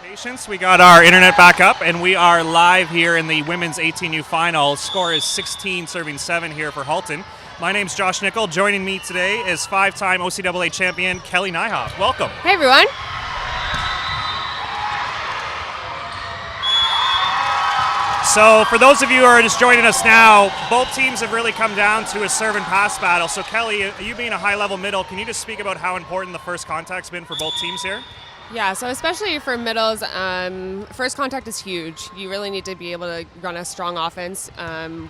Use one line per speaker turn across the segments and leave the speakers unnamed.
Patience, we got our internet back up and we are live here in the women's 18U final. Score is 16 serving 7 here for Halton. My name's Josh Nickel. Joining me today is 5-time OCAA champion Kelly Nyhoff. Welcome.
Hey everyone.
So for those of you who are just joining us now, both teams have really come down to a serve and pass battle. So Kelly, you being a high-level middle, can you just speak about how important the first contact's been for both teams here?
Yeah, so especially for middles, first contact is huge. You really need to be able to run a strong offense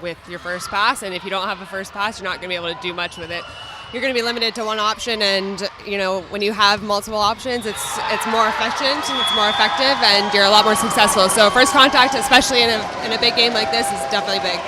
with your first pass, and if you don't have a first pass, you're not going to be able to do much with it. You're going to be limited to one option, and you know when you have multiple options, it's more efficient, it's more effective, and you're a lot more successful. So first contact, especially in a big game like this, is definitely big.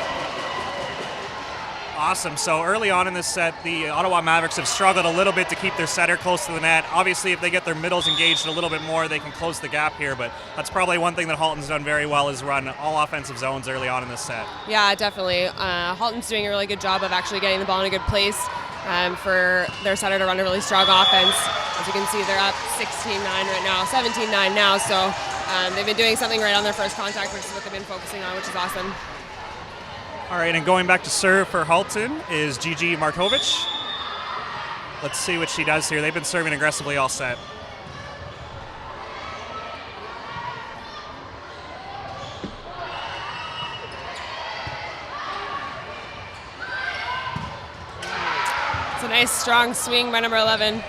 Awesome. So early on in this set, the Ottawa Mavericks have struggled a little bit to keep their setter close to the net. Obviously, if they get their middles engaged a little bit more, they can close the gap here, but that's probably one thing that Halton's done very well is run all offensive zones early on in this set.
Yeah, definitely. Halton's doing a really good job of actually getting the ball in a good place for their setter to run a really strong offense. As you can see, they're up 16-9 right now, 17-9 now, so they've been doing something right on their first contact, which is what they've been focusing on, which is awesome.
All right, and going back to serve for Halton is Gigi Markovic. Let's see what she does here. They've been serving aggressively all set.
It's a nice strong swing by number 11.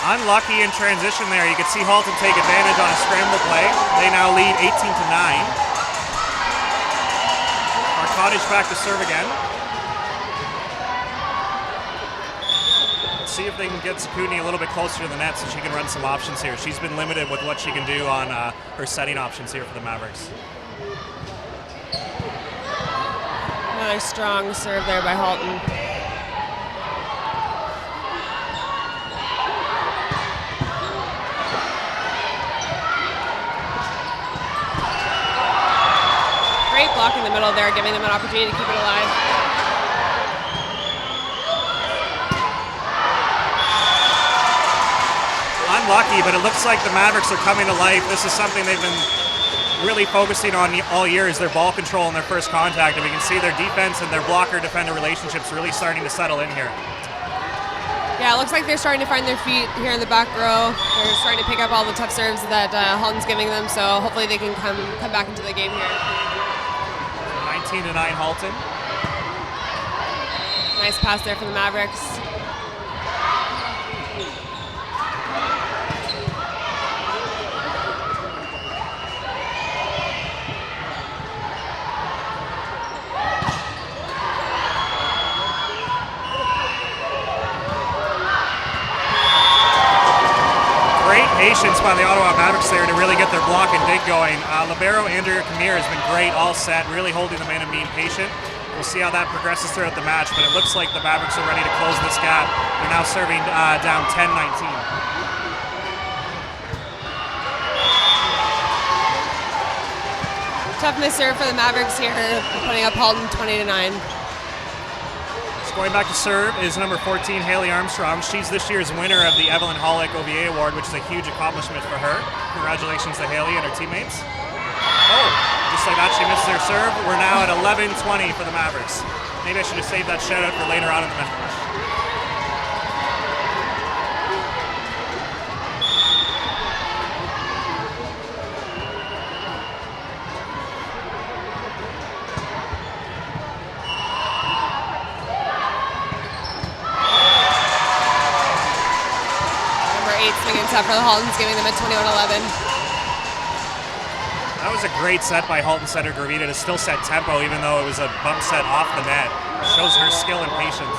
Unlucky in transition there. You can see Halton take advantage on a scramble play. They now lead 18-9. Markovic back to serve again. Let's see if they can get Sakuni a little bit closer to the net so she can run some options here. She's been limited with what she can do on her setting options here for the Mavericks.
Another strong serve there by Halton. Great block in the middle there, giving them an opportunity to keep it alive.
Unlucky, but it looks like the Mavericks are coming to life. This is something they've been really focusing on all year is their ball control and their first contact. And we can see their defense and their blocker-defender relationships really starting to settle in here.
Yeah, it looks like they're starting to find their feet here in the back row. They're starting to pick up all the tough serves that Halton's giving them, so hopefully they can come back into the game here.
19-9 Halton.
Nice pass there for the Mavericks.
Great patience by the Ottawa Mavericks there to really get their block and dig going. Libero Andrea Kamir has been great all set, really holding them in and being patient. We'll see how that progresses throughout the match, but it looks like the Mavericks are ready to close this gap. They're now serving down 10-19.
Tough miss serve for the Mavericks here, putting up Halton 20-9.
Going back to serve is number 14, Haley Armstrong. She's this year's winner of the Evelyn Hollick OVA Award, which is a huge accomplishment for her. Congratulations to Haley and her teammates. Oh, just like that, she missed their serve. We're now at 11-20 for the Mavericks. Maybe I should have saved that shout out for later on in the match.
Swinging set for the Haltons, giving them a 21-11.
That was a great set by Halton setter Gravita to still set tempo even though it was a bump set off the net. Shows her skill and patience.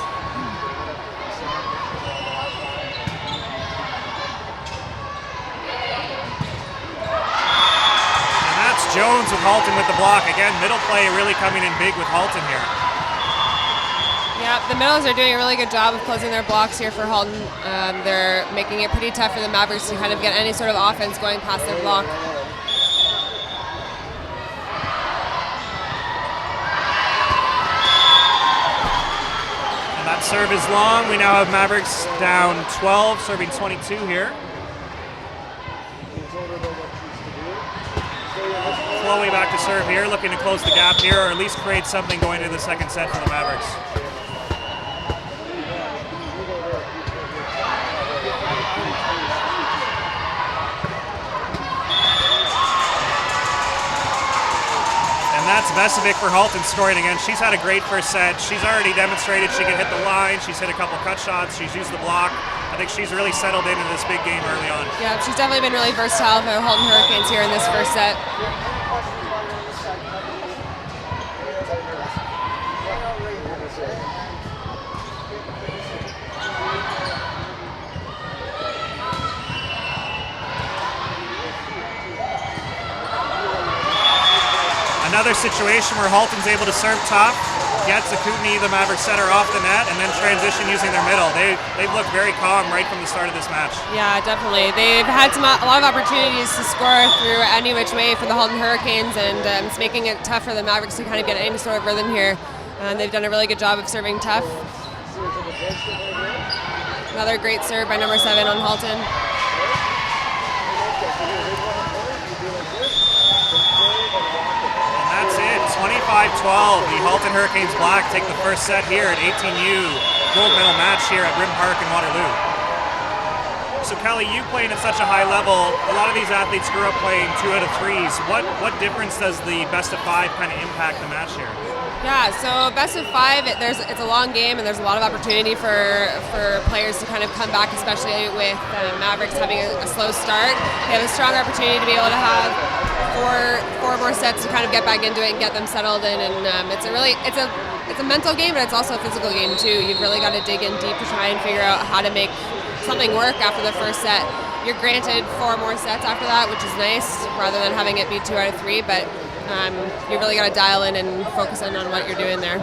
And that's Jones with Halton with the block. Again, middle play really coming in big with Halton here.
Yeah, the middles are doing a really good job of closing their blocks here for Halton. They're making it pretty tough for the Mavericks to kind of get any sort of offense going past their block.
And that serve is long. We now have Mavericks down 12, serving 22 here. Chloe back to serve here, looking to close the gap here, or at least create something going into the second set for the Mavericks. And that's Vesovic for Halton scoring again. She's had a great first set. She's already demonstrated she can hit the line. She's hit a couple cut shots. She's used the block. I think she's really settled into this big game early on.
Yeah, she's definitely been really versatile for Halton Hurricanes here in this first set.
Another situation where Halton's able to serve top, gets Zakutny, the Maverick setter, off the net, and then transition using their middle. They've looked very calm right from the start of this match.
Yeah, definitely. They've had a lot of opportunities to score through any which way for the Halton Hurricanes, and it's making it tough for the Mavericks to kind of get any sort of rhythm here. They've done a really good job of serving tough. Another great serve by number 7 on Halton.
That's it, 25-12. The Halton Hurricanes Black take the first set here at 18U gold medal match here at Rim Park in Waterloo. So Kelly, you playing at such a high level, a lot of these athletes grew up playing 2 out of 3s. What difference does the best of 5 kind of impact the match here?
Yeah, so best of 5, it's a long game, and there's a lot of opportunity for players to kind of come back, especially with Mavericks having a slow start. They have a strong opportunity to be able to have four more sets to kind of get back into it and get them settled in. And it's a mental game, but it's also a physical game too. You've really got to dig in deep to try and figure out how to make something work after the first set. You're granted 4 more sets after that, which is nice, rather than having it be 2 out of 3. But you really got to dial in and focus in on what you're doing there.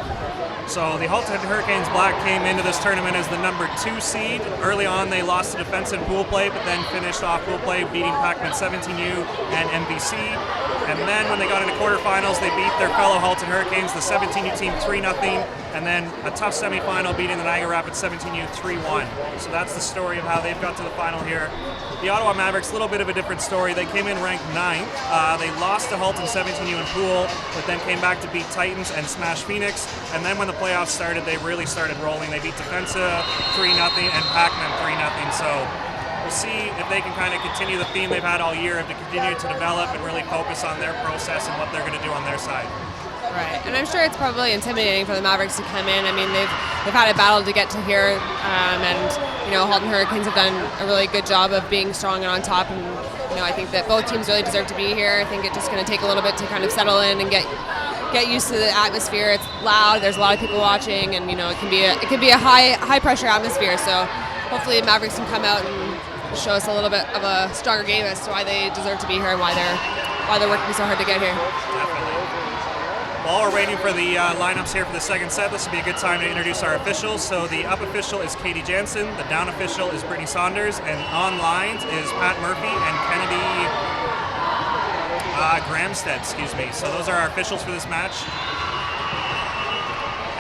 So the Halton Hurricanes Black came into this tournament as the number 2 seed. Early on, they lost to defense in pool play, but then finished off pool play, beating Pac-Man 17U and MVC. And then when they got into quarterfinals, they beat their fellow Halton Hurricanes, the 17U team, 3-0. And then a tough semifinal, beating the Niagara Rapids 17U 3-1. So that's the story of how they've got to the final here. The Ottawa Mavericks, a little bit of a different story. They came in ranked 9th. They lost to Halton 17U in pool, but then came back to beat Titans and smash Phoenix. And then when the playoffs started, they really started rolling. They beat Defensa 3-0 and Pac-Man 3-0. So we'll see if they can kind of continue the theme they've had all year of to continue to develop and really focus on their process and what they're going to do on their side.
Right, and I'm sure it's probably intimidating for the Mavericks to come in. I mean, they've had a battle to get to here, and Halton Hurricanes have done a really good job of being strong and on top. And I think that both teams really deserve to be here. I think it's just going to take a little bit to kind of settle in and get used to the atmosphere. It's loud. There's a lot of people watching, and it can be a high pressure atmosphere. So hopefully the Mavericks can come out and show us a little bit of a stronger game as to why they deserve to be here and why they're working so hard to get here.
Definitely. While we're waiting for the lineups here for the second set, this will be a good time to introduce our officials. So the up official is Katie Jansen, the down official is Brittany Saunders, and on lines is Pat Murphy and Kennedy Gramstead, So those are our officials for this match.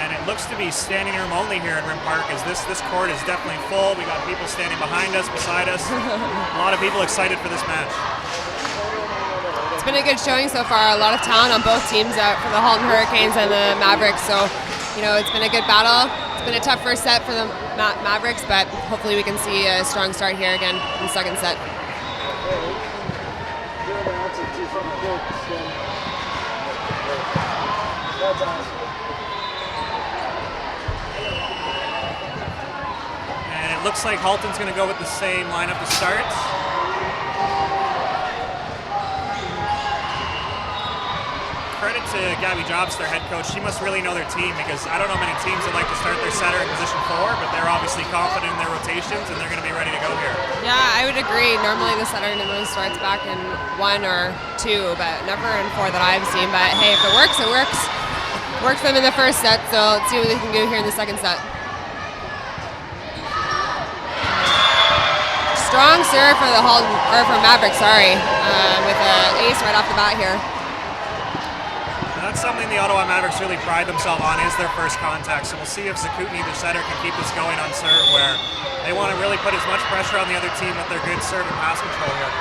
And it looks to be standing room only here at Rim Park, as this court is definitely full. We got people standing behind us, beside us. A lot of people excited for this match.
It's been a good showing so far. A lot of talent on both teams for the Halton Hurricanes and the Mavericks. So, it's been a good battle. It's been a tough first set for the Mavericks, but hopefully we can see a strong start here again in the second set.
And it looks like Halton's going to go with the same lineup to start. Credit to Gabby Jobs, their head coach. She must really know their team, because I don't know many teams that like to start their setter in position 4, but they're obviously confident in their rotations and they're going to be ready to go here.
Yeah, I would agree. Normally the setter normally starts back in 1 or 2, but never in 4 that I've seen. But hey, if it works, it works. Worked them in the first set, so let's see what they can do here in the second set. Strong serve for the Mavericks, with an ace right off the bat here.
That's something the Ottawa Mavericks really pride themselves on, is their first contact. So we'll see if Zakutny, the setter, can keep this going on serve, where they want to really put as much pressure on the other team with their good serve and pass control here.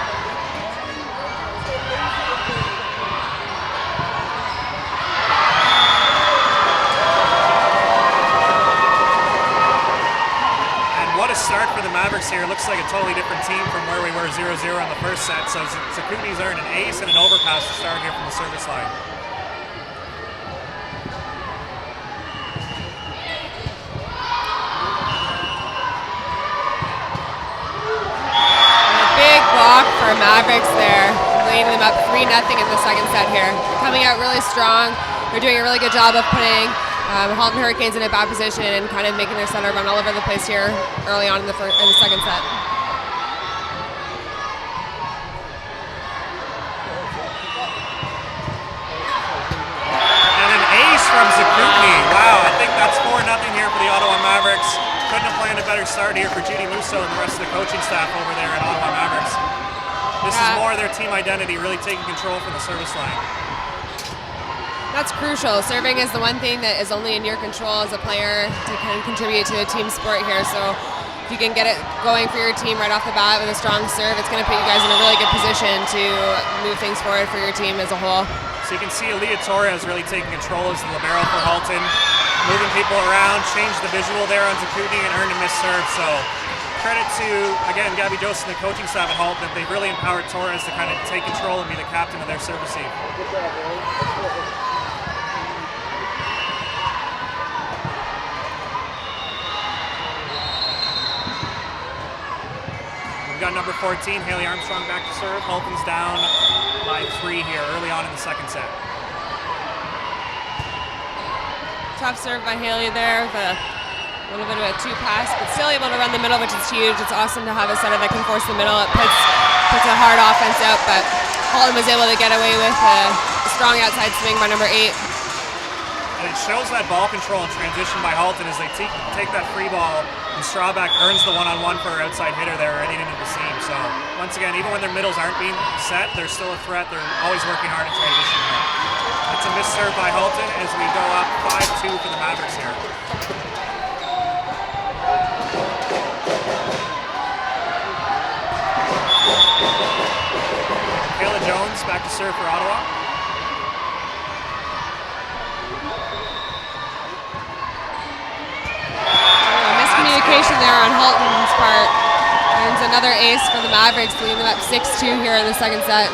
start for the Mavericks here. Looks like a totally different team from where we were 0-0 in the first set. So Zakutni's earned an ace and an overpass to start here from the service line.
And a big block for Mavericks there, leading them up 3-0 in the second set here. They're coming out really strong. They're doing a really good job of putting Halton Hurricanes in a bad position and kind of making their center run all over the place here early on in the second set.
And an ace from Zakutni. Wow, I think that's 4-0 here for the Ottawa Mavericks. Couldn't have planned a better start here for Judy Musso and the rest of the coaching staff over there at Ottawa Mavericks. This is more their team identity, really taking control from the service line.
That's crucial. Serving is the one thing that is only in your control as a player to kind of contribute to a team sport here. So if you can get it going for your team right off the bat with a strong serve, it's going to put you guys in a really good position to move things forward for your team as a whole.
So you can see Aaliyah Torres really taking control as the libero for Halton, moving people around, changed the visual there on Zakutni and earned a missed serve. So credit to, again, Gabby Joseph and the coaching staff at Halton. They've really empowered Torres to kind of take control and be the captain of their service team. Got number 14, Haley Armstrong back to serve. Halton's down by 3 here early on in the second set.
Tough serve by Haley there with a little bit of a 2-pass, but still able to run the middle, which is huge. It's awesome to have a setter that can force the middle. It puts a hard offense out, but Halton was able to get away with a strong outside swing by number 8.
And it shows that ball control and transition by Halton as they take that free ball, and Strawback earns the one-on-one for her outside hitter there right into the seam. So once again, even when their middles aren't being set, they're still a threat. They're always working hard in transition here. It's a missed serve by Halton as we go up 5-2 for the Mavericks here. Kayla Jones back to serve for Ottawa.
Miscommunication there on Halton's part. Earns another ace for the Mavericks, leading them up 6-2 here in the second set.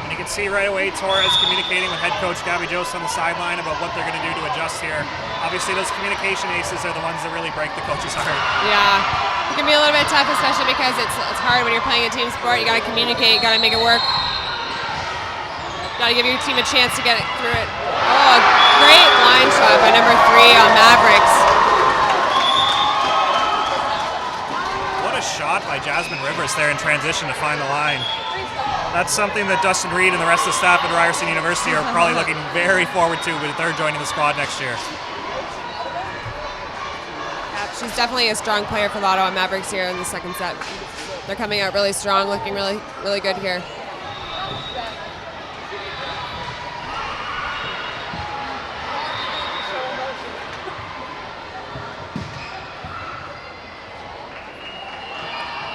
And you can see right away Torres communicating with head coach Gabby Joseph on the sideline about what they're going to do to adjust here. Obviously, those communication aces are the ones that really break the coach's heart.
Yeah, it can be a little bit tough, especially because it's hard when you're playing a team sport. You got to communicate, you got to make it work. Got to give your team a chance to get it through it. Oh, a great line shot by number 3 on Mavericks.
What a shot by Jasmine Rivers there in transition to find the line. That's something that Dustin Reed and the rest of the staff at Ryerson University are probably looking very forward to with they're joining the squad next year.
Yeah, she's definitely a strong player for the Ottawa Mavericks here in the second set. They're coming out really strong, looking really, really good here.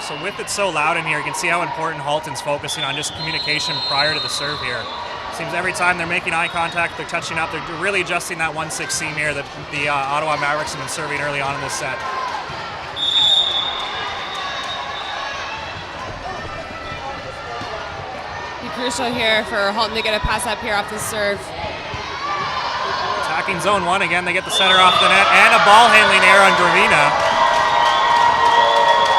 So with it so loud in here, you can see how important Halton's focusing on just communication prior to the serve here. Seems every time they're making eye contact, they're touching up, they're really adjusting that 1-6 seam here that the Ottawa Mavericks have been serving early on in this set.
Be crucial here for Halton to get a pass up here off the serve.
Attacking zone 1 again, they get the setter off the net and a ball handling error on Gravina.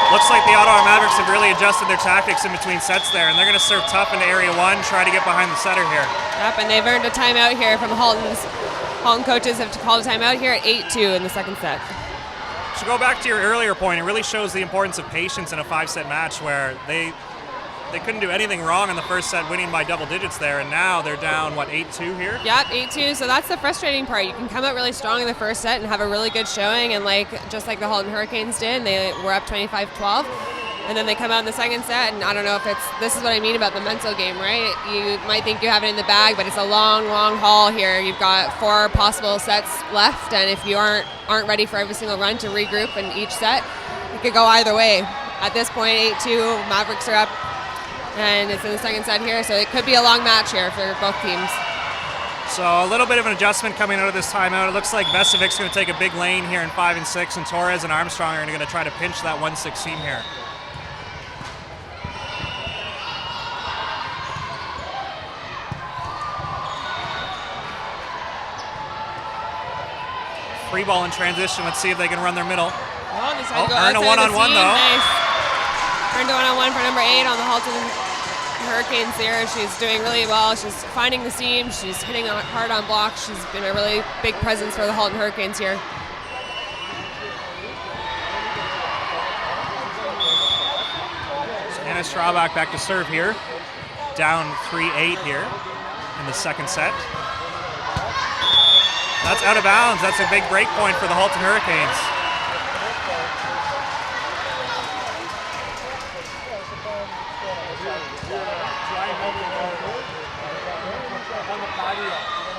Looks like the Ottawa Mavericks have really adjusted their tactics in between sets there, and they're going to serve tough into area 1, try to get behind the setter here.
Yep, and they've earned a timeout here from Halton's. Halton coaches have called a timeout here at 8-2 in the second set.
To go back to your earlier point, it really shows the importance of patience in a 5-set match where they couldn't do anything wrong in the first set, winning by double digits there, and now they're down, 8-2 here?
Yep, 8-2, so that's the frustrating part. You can come out really strong in the first set and have a really good showing, and just like the Halton Hurricanes did, they were up 25-12, and then they come out in the second set, and I don't know if this is what I mean about the mental game, right? You might think you have it in the bag, but it's a long, long haul here. You've got 4 possible sets left, and if you aren't ready for every single run to regroup in each set, it could go either way. At this point, 8-2, Mavericks are up, and it's in the second set here, so it could be a long match here for both teams.
So a little bit of an adjustment coming out of this timeout. It looks like Vesevic's going to take a big lane here in 5 and 6, and Torres and Armstrong are going to try to pinch that 1-6 seam here. Free ball in transition. Let's see if they can run their middle.
Earn
a one-on-one though.
Nice. Earned a one-on-one for number 8 on the Halton Hurricanes there. She's doing really well. She's finding the seam. She's hitting hard on blocks. She's been a really big presence for the Halton Hurricanes here.
So Anna Strauback back to serve here. Down 3-8 here in the second set. That's out of bounds. That's a big break point for the Halton Hurricanes.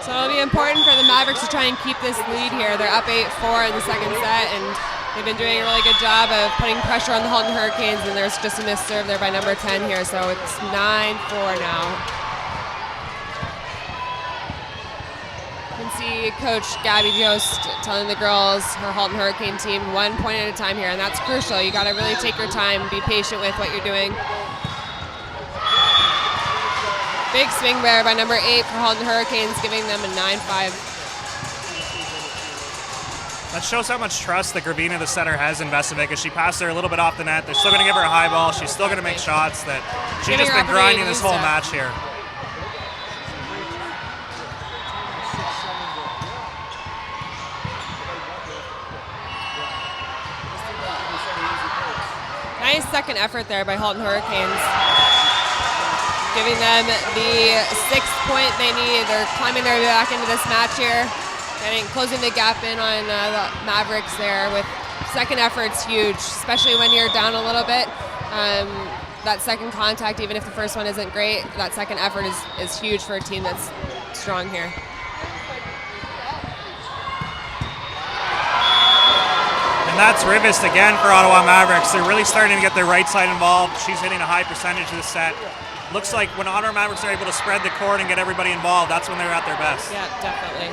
So it'll be important for the Mavericks to try and keep this lead here. They're up 8-4 in the second set, and they've been doing a really good job of putting pressure on the Halton Hurricanes, and there's just a missed serve there by number 10 here, so it's 9-4 now. You can see Coach Gabby Jost telling the girls, her Halton Hurricane team, 1 point at a time here, and that's crucial. You got to really take your time, be patient with what you're doing. Big swing there by number 8 for Halton Hurricanes, giving them a 9-5.
That shows how much trust that Gravina, the setter, has in Vesevic. As she passed her a little bit off the net, they're still going to give her a high ball. She's still going to make shots. That she's just been grinding this whole match here.
Nice second effort there by Halton Hurricanes, giving them the 6th point they need. They're climbing their way back into this match here, closing the gap in on the Mavericks there with second effort's huge, especially when you're down a little bit. That second contact, even if the first one isn't great, that second effort is huge for a team that's strong here.
And that's Rivest again for Ottawa Mavericks. They're really starting to get their right side involved. She's hitting a high percentage of the set. Looks like when Ottawa Mavericks are able to spread the court and get everybody involved, that's when they're at their best.
Yeah, definitely.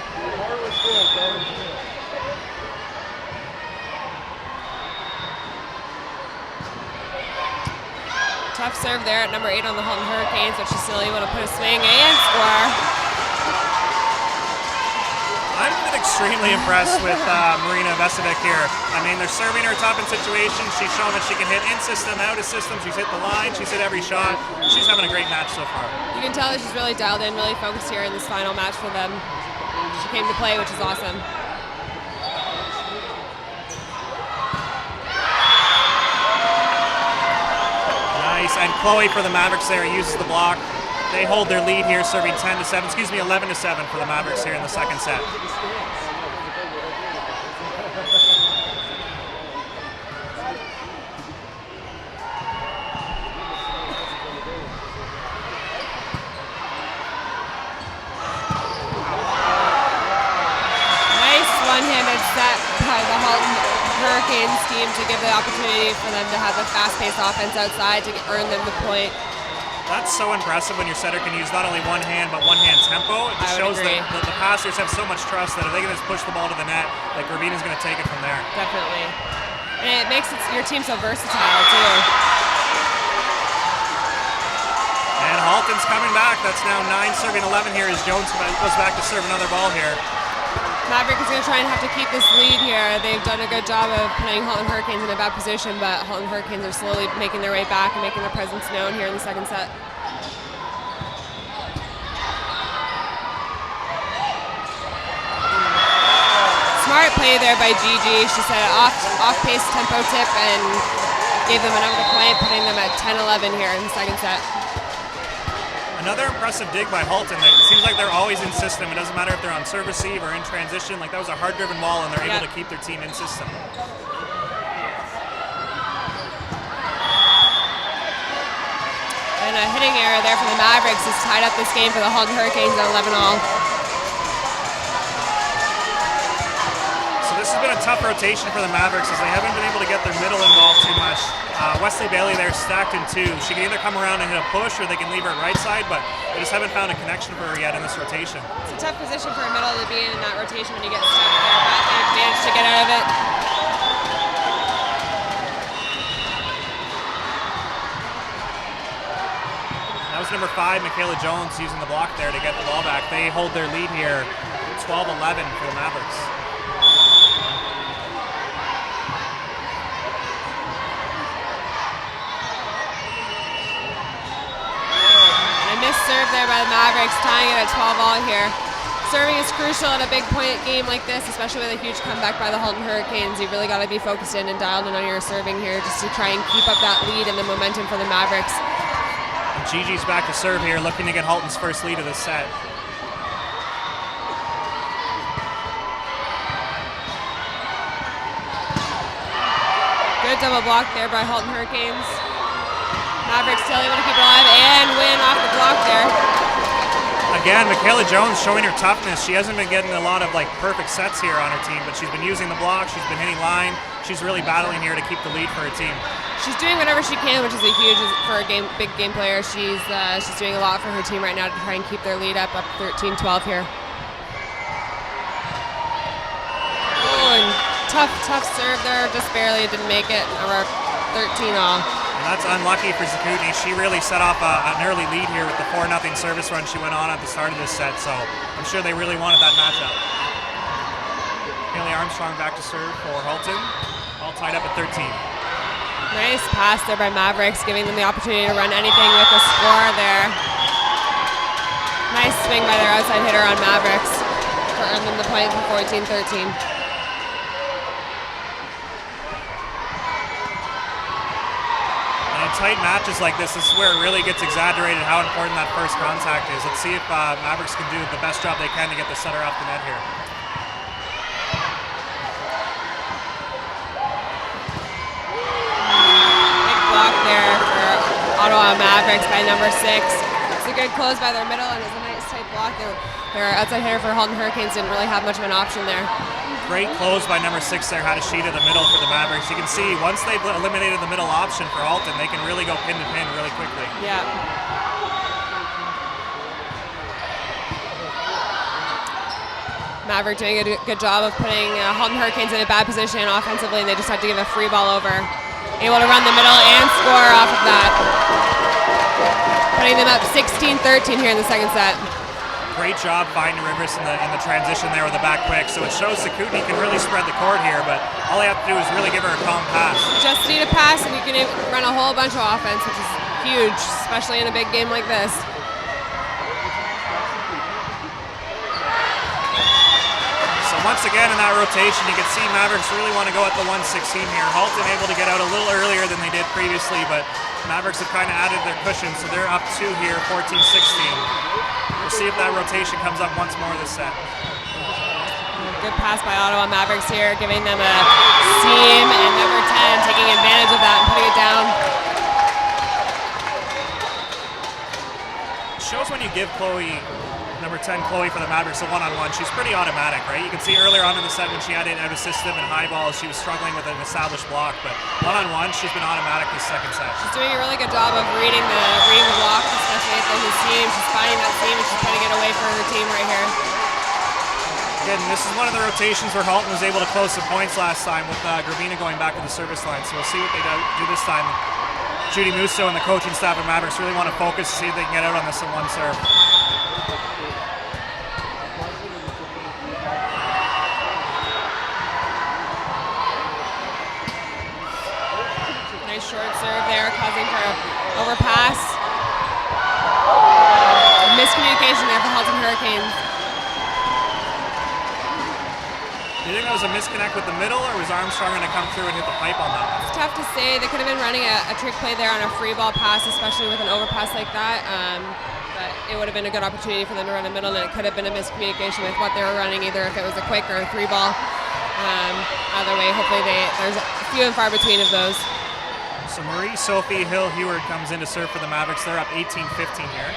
Tough serve there at number 8 on the Halton Hurricanes, but she's still able to put a swing and score.
I've been extremely impressed with Marina Vesevic here. I mean, they're serving her tough in situations. She's shown that she can hit in system, out of system. She's hit the line. She's hit every shot. She's having a great match so far.
You can tell that she's really dialed in, really focused here in this final match for them. She came to play, which is awesome.
Nice, and Chloe for the Mavericks there uses the block. They hold their lead here, serving 11-7 for the Mavericks here in the second set.
Nice one-handed set by the Halton Hurricanes team to give the opportunity for them to have a fast-paced offense outside to earn them the point.
That's so impressive when your setter can use not only one hand, but one hand tempo. It just shows that the passers have so much trust that if they can just push the ball to the net, that Gravina's going to take it from there.
Definitely. And it makes your team so versatile, too.
And Halton's coming back. That's now 9 serving 11 here as Jones goes back to serve another ball here.
Maverick is going to try and have to keep this lead here. They've done a good job of putting Halton Hurricanes in a bad position, but Halton Hurricanes are slowly making their way back and making their presence known here in the second set. Smart play there by Gigi. She set an off-pace tempo tip and gave them another point, putting them at 10-11 here in the second set.
Another impressive dig by Halton. It seems like they're always in system. It doesn't matter if they're on serve receive or in transition. Like that was a hard-driven ball, and they're able to keep their team in system.
And a hitting error there for the Mavericks has tied up this game for the Halton Hurricanes at 11-all.
So this has been a tough rotation for the Mavericks as they haven't been able to get their middle involved too much. Wesley Bailey there stacked in 2. She can either come around and hit a push or they can leave her right side, but they just haven't found a connection for her yet in this rotation.
It's a tough position for a middle to be in that rotation when you get stuck there, but they've managed to get out of it.
That was number 5, Michaela Jones, using the block there to get the ball back. They hold their lead here, 12-11 for the Mavericks.
Serve there by the Mavericks, tying it at 12-all here. Serving is crucial at a big point game like this, especially with a huge comeback by the Halton Hurricanes. You really got to be focused in and dialed in on your serving here just to try and keep up that lead and the momentum for the Mavericks.
And Gigi's back to serve here, looking to get Halton's first lead of the set.
Good double block there by Halton Hurricanes. Mavericks still able to keep it alive and win off the block there.
Again, Michaela Jones showing her toughness. She hasn't been getting a lot of perfect sets here on her team, but she's been using the block, she's been hitting line. She's really battling here to keep the lead for her team.
She's doing whatever she can, which is a huge for a big game player. She's doing a lot for her team right now to try and keep their lead up 13-12 here. Oh, and tough serve there, just barely didn't make it. We're 13-all.
That's unlucky for Zakutny. She really set off an early lead here with the 4-0 service run she went on at the start of this set, so I'm sure they really wanted that matchup. Haley Armstrong back to serve for Halton, all tied up at 13.
Nice pass there by Mavericks, giving them the opportunity to run anything with the score there. Nice swing by their outside hitter on Mavericks to earn them the point for 14-13.
Tight matches like this is where it really gets exaggerated how important that first contact is. Let's see if Mavericks can do the best job they can to get the setter off the net here.
Big block there for Ottawa Mavericks by number 6. It's a good close by their middle and it's a nice tight block. Their outside hitter for Halton Hurricanes didn't really have much of an option there.
Great close by number 6 there, had a sheet of the middle for the Mavericks. You can see once they've eliminated the middle option for Halton, they can really go pin to pin really quickly.
Yeah. Maverick doing a good job of putting Halton Hurricanes in a bad position offensively, and they just had to give a free ball over. Able to run the middle and score off of that. Putting them up 16-13 here in the second set.
Great job finding Rivers in the transition there with the back quick. So it shows Zakutny can really spread the court here, but all they have to do is really give her a calm pass.
Just need a pass and you can run a whole bunch of offense, which is huge, especially in a big game like this.
So once again in that rotation, you can see Mavericks really want to go at the 116 here. Halton able to get out a little earlier than they did previously, but Mavericks have kind of added their cushion, so they're up 2 here, 14-16. We'll see if that rotation comes up once more this set.
Good pass by Ottawa Mavericks here, giving them a seam, and number 10 taking advantage of that and putting it down.
It shows when you give number 10 Chloe for the Mavericks a one-on-one, she's pretty automatic, right? You can see earlier on in the set when she had it out of system and high balls, she was struggling with an established block, but one-on-one, she's been automatic this second set.
She's doing a really good job of reading the blocks, especially if there's a seam. She's finding that seam and she's putting it away for her team right here.
Again, this is one of the rotations where Halton was able to close some points last time with Gravina going back to the service line, so we'll see what they do this time. Judy Musso and the coaching staff of Mavericks really want to focus to see if they can get out on this in one serve.
Short serve there, causing for an overpass. Miscommunication there for Halton Hurricanes.
Do you think that was a misconnect with the middle, or was Armstrong going to come through and hit the pipe on that one?
It's tough to say. They could have been running a trick play there on a free ball pass, especially with an overpass like that. But it would have been a good opportunity for them to run a middle, and it could have been a miscommunication with what they were running, either if it was a quick or a three ball. Either way, hopefully there's few and far between of those.
So Marie-Sophie Hill-Heward comes in to serve for the Mavericks. They're up 18-15 here.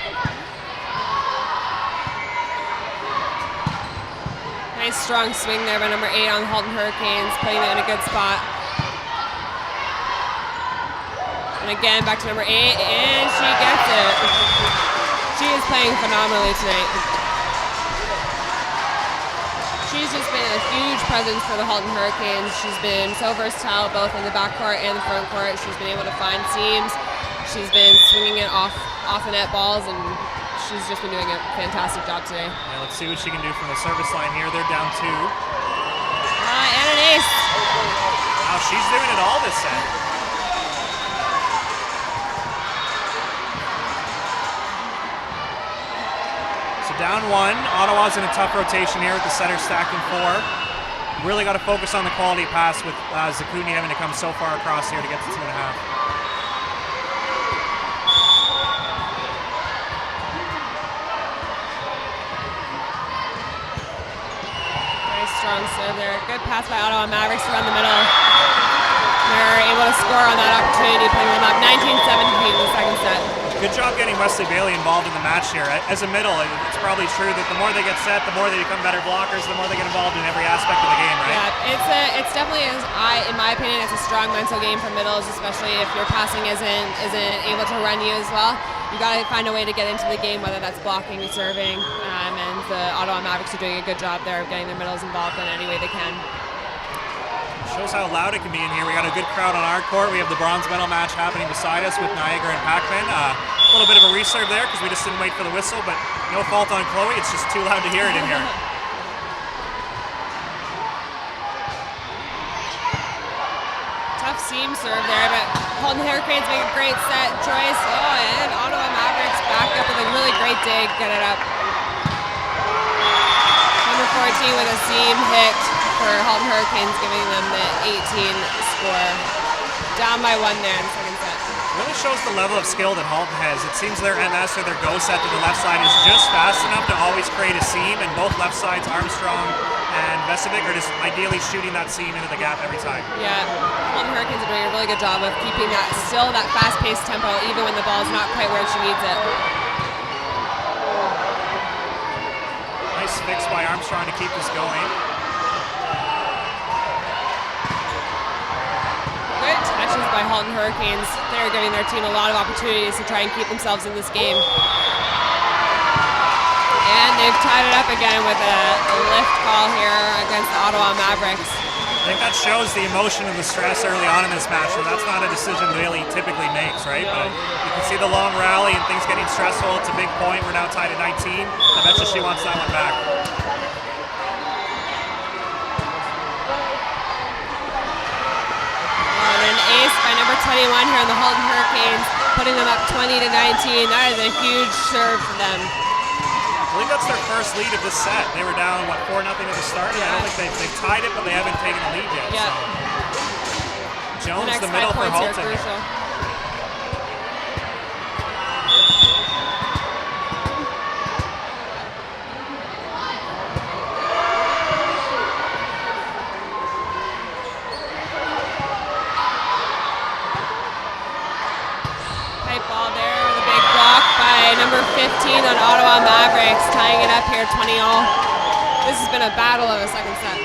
Nice Nice strong swing there by number 8 on Halton Hurricanes, putting it in a good spot. And again, back to number 8, and she gets it. She is playing phenomenally tonight. She's just been a huge presence for the Halton Hurricanes. She's been so versatile both in the backcourt and the front court. She's been able to find seams. She's been swinging it off the net balls, and she's just been doing a fantastic job today.
Yeah, let's see what she can do from the service line here. They're down 2.
And an ace.
Wow, she's doing it all this set. So down 1. Ottawa's in a tough rotation here with the center stacked in 4. Really got to focus on the quality pass with Zakuni having to come so far across here to get to 2.5.
Strong serve there. Good pass by Ottawa Mavericks around the middle. They're able to score on that opportunity, putting them up 19-17 in the second set.
Good job getting Wesley Bailey involved in the match here. As a middle, it's probably true that the more they get set, the more they become better blockers, the more they get involved in every aspect of the game, right?
Yeah, it's definitely, in my opinion, it's a strong mental game for middles, especially if your passing isn't able to run you as well. You got to find a way to get into the game, whether that's blocking or serving, and the Ottawa Mavericks are doing a good job there of getting their middles involved in any way they can.
Shows how loud it can be in here. We got a good crowd on our court. We have the bronze medal match happening beside us with Niagara and Pac-Man. A little bit of a reserve there because we just didn't wait for the whistle, but no fault on Chloe. It's just too loud to hear it in here.
Tough seam serve there, but Halton Hurricanes make a great set choice. And Ottawa Mavericks back up with a really great dig. Get it up. Number 14 with a seam hit for Halton Hurricanes, giving them the 18 score. Down by 1 there in the second set.
Really shows the level of skill that Halton has. It seems their MS or their go set to the left side is just fast enough to always create a seam, and both left sides, Armstrong and Vesevic, are just ideally shooting that seam into the gap every time.
Yeah, Halton Hurricanes are doing a really good job of keeping that fast-paced tempo, even when the ball's not quite where she needs it.
Nice fix by Armstrong to keep this going.
Good touches by Halton Hurricanes. They're giving their team a lot of opportunities to try and keep themselves in this game. And they've tied it up again with a lift call here against the Ottawa Mavericks.
I think that shows the emotion and the stress early on in this match, and that's not a decision Bailey typically makes, right?
No.
But you can see the long rally and things getting stressful. It's a big point. We're now tied at 19. I bet you she wants that one back.
And an ace by number 21 here on the Halton Hurricanes, putting them up 20-19. That is a huge serve for them.
I believe that's their first lead of this set. They were down, 4-0 at the start?
Yeah.
I don't think they've tied it, but they haven't taken a lead yet.
Yeah.
So. Jones,
The next
the middle
5
for
points here are
Halton.
crucial. Tight ball there with a big block by number 15 on Ottawa Mavericks, tying it up here 20-all. This has been a battle of a second set.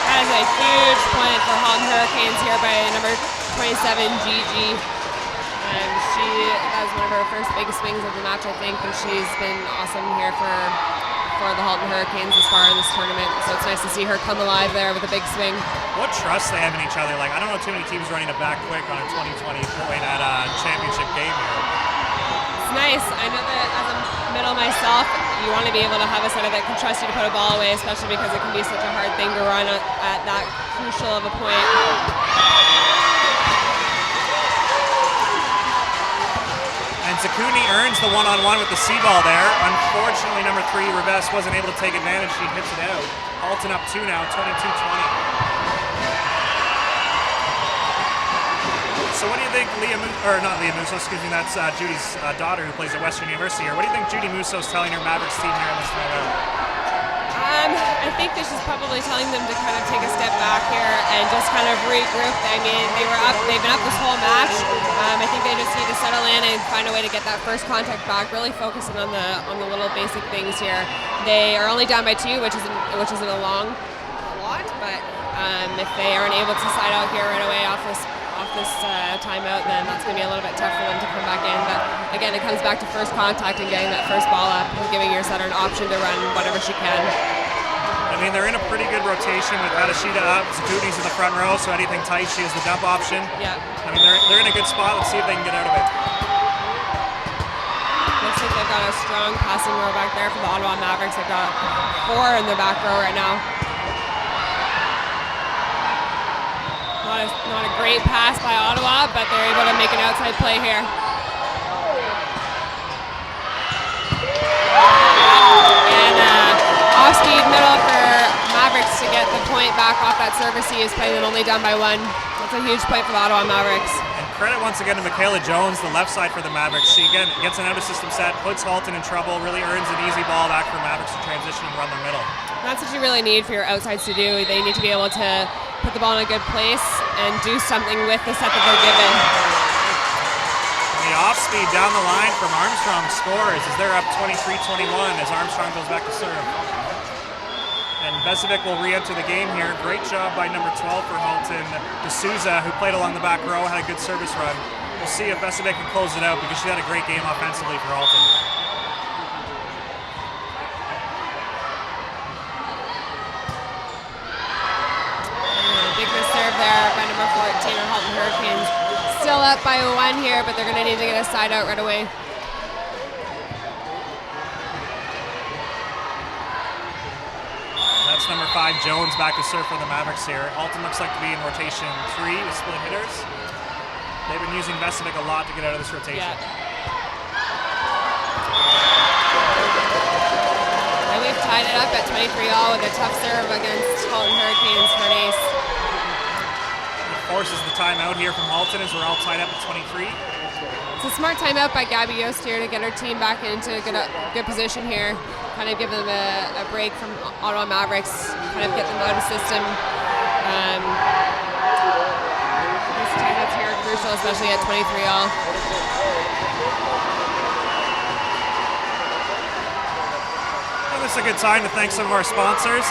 That is a huge point for Halton Hurricanes here by number 27, Gigi. And that was one of her first big swings of the match, I think, and she's been awesome here for the Halton Hurricanes this far in this tournament. So it's nice to see her come alive there with a big swing.
What trust they have in each other. Like, I don't know too many teams running it back quick on a 2020 point at a championship game here.
It's nice. I know that as a middle myself, you want to be able to have a setter that can trust you to put a ball away, especially because it can be such a hard thing to run at that crucial of a point.
And Zakuni earns the one-on-one with the C-ball there. Unfortunately, number 3, Rivest, wasn't able to take advantage. She hits it out. Halton up 2 now, 22-20. So what do you think not Leah Musso, excuse me, that's Judy's daughter who plays at Western University here. What do you think Judy Musso is telling her Mavericks team here in this night?
I think that she's probably telling them to kind of take a step back here and just kind of regroup. I mean, they've been up this whole match. I think they just need to settle in and find a way to get that first contact back, really focusing on the little basic things here. They are only down by 2, which isn't a lot, but if they aren't able to slide out here right away off this timeout, then that's going to be a little bit tough for them to come back in. But again, it comes back to first contact and getting that first ball up and giving your setter an option to run whatever she can.
I mean, they're in a pretty good rotation with Adeshita up, Zakuti's in the front row, so anything tight, she has the dump option.
Yeah.
I mean, they're in a good spot. Let's see if they can get out of it.
Looks like they've got a strong passing row back there for the Ottawa Mavericks. They've got 4 in the back row right now. Not a great pass by Ottawa, but they're able to make an outside play here. And off-speed middle for Mavericks to get the point back off that service. He is playing them only down by 1. That's a huge point for the Ottawa Mavericks.
And credit once again to Michaela Jones, the left side for the Mavericks. She again gets an out-of-system set, puts Halton in trouble, really earns an easy ball back for Mavericks to transition and run the middle.
That's what you really need for your outsides to do. They need to be able to put the ball in a good place and do something with the set that they're given.
The off-speed down the line from Armstrong scores as they're up 23-21 as Armstrong goes back to serve. And Vesovic will re-enter the game here. Great job by number 12 for Halton. D'Souza, who played along the back row, had a good service run. We'll see if Vesovic can close it out because she had a great game offensively for Halton.
Big miss serve there by number 14 on Halton Hurricanes. Still up by 1 here, but they're going to need to get a side out right away.
That's number 5, Jones, back to serve for the Mavericks here. Halton looks like to be in rotation 3 with split hitters. They've been using Vesovic a lot to get out of this rotation.
Yeah. And we've tied it up at 23-all with a tough serve against Halton Hurricanes for an ace.
It forces the timeout here from Halton as we're all tied up at 23.
It's a smart timeout by Gabby Yost here to get her team back into a good position here. Kind of give them a break from Ottawa Mavericks, kind of get them out of the system. These timeouts here are crucial, especially at 23-all.
This is a good time to thank some of our sponsors.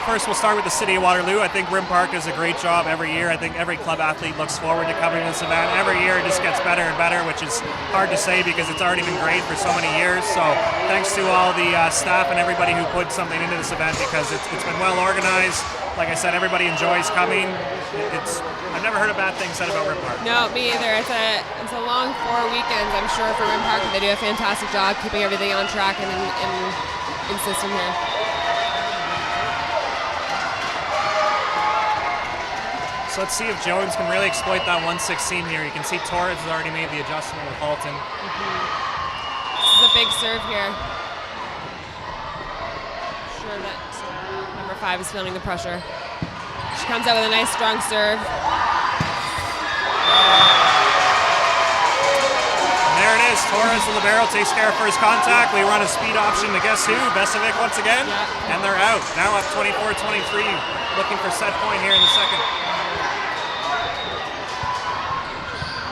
First, we'll start with the City of Waterloo. I think Rim Park does a great job every year. I think every club athlete looks forward to covering this event. Every year it just gets better and better, which is hard to say because it's already been great for so many years. So thanks to all the staff and everybody who put something into this event because it's been well organized. Like I said, everybody enjoys coming. I've never heard a bad thing said about Rim Park.
No, me either. It's a long 4 weekends, I'm sure, for Rim Park. They do a fantastic job keeping everything on track and in system here.
So let's see if Jones can really exploit that 116 here. You can see Torres has already made the adjustment with Halton.
This is a big serve here. Sure that number 5 is feeling the pressure. She comes out with a nice strong serve.
There it is. Torres, the libero, takes care of first contact. We run a speed option to guess who? Vesovic once again.
Yeah.
And they're out. Now up 24-23. Looking for set point here in the second.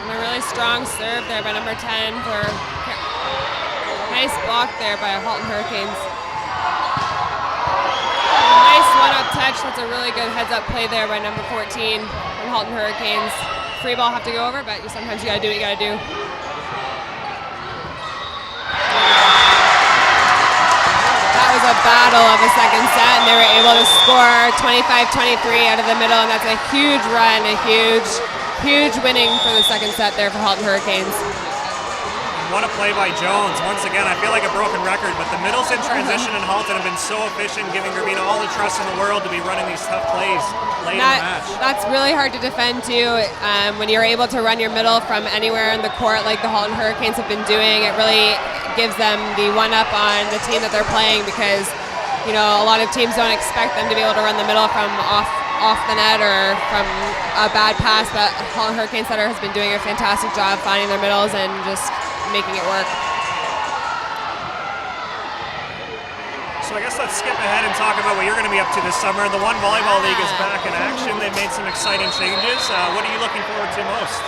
And a really strong serve there by number 10 for nice block there by Halton Hurricanes. Nice one-up touch. That's a really good heads-up play there by number 14 on Halton Hurricanes. Free ball have to go over, but sometimes you gotta do what you gotta do. That was a battle of a second set, and they were able to score 25-23 out of the middle, and that's a huge run, a huge winning for the second set there for Halton Hurricanes.
What a play by Jones. Once again, I feel like a broken record, but the middles in transition and Halton have been so efficient, giving Gravina all the trust in the world to be running these tough plays late in the match.
That's really hard to defend too. When you're able to run your middle from anywhere in the court like the Halton Hurricanes have been doing, it really gives them the one-up on the team that they're playing because, a lot of teams don't expect them to be able to run the middle from off off the net or from a bad pass, but Hurricane Center has been doing a fantastic job finding their middles and just making it work.
So I guess let's skip ahead and talk about what you're going to be up to this summer. The One Volleyball League is back in action. They've made some exciting changes. What are you looking forward to most?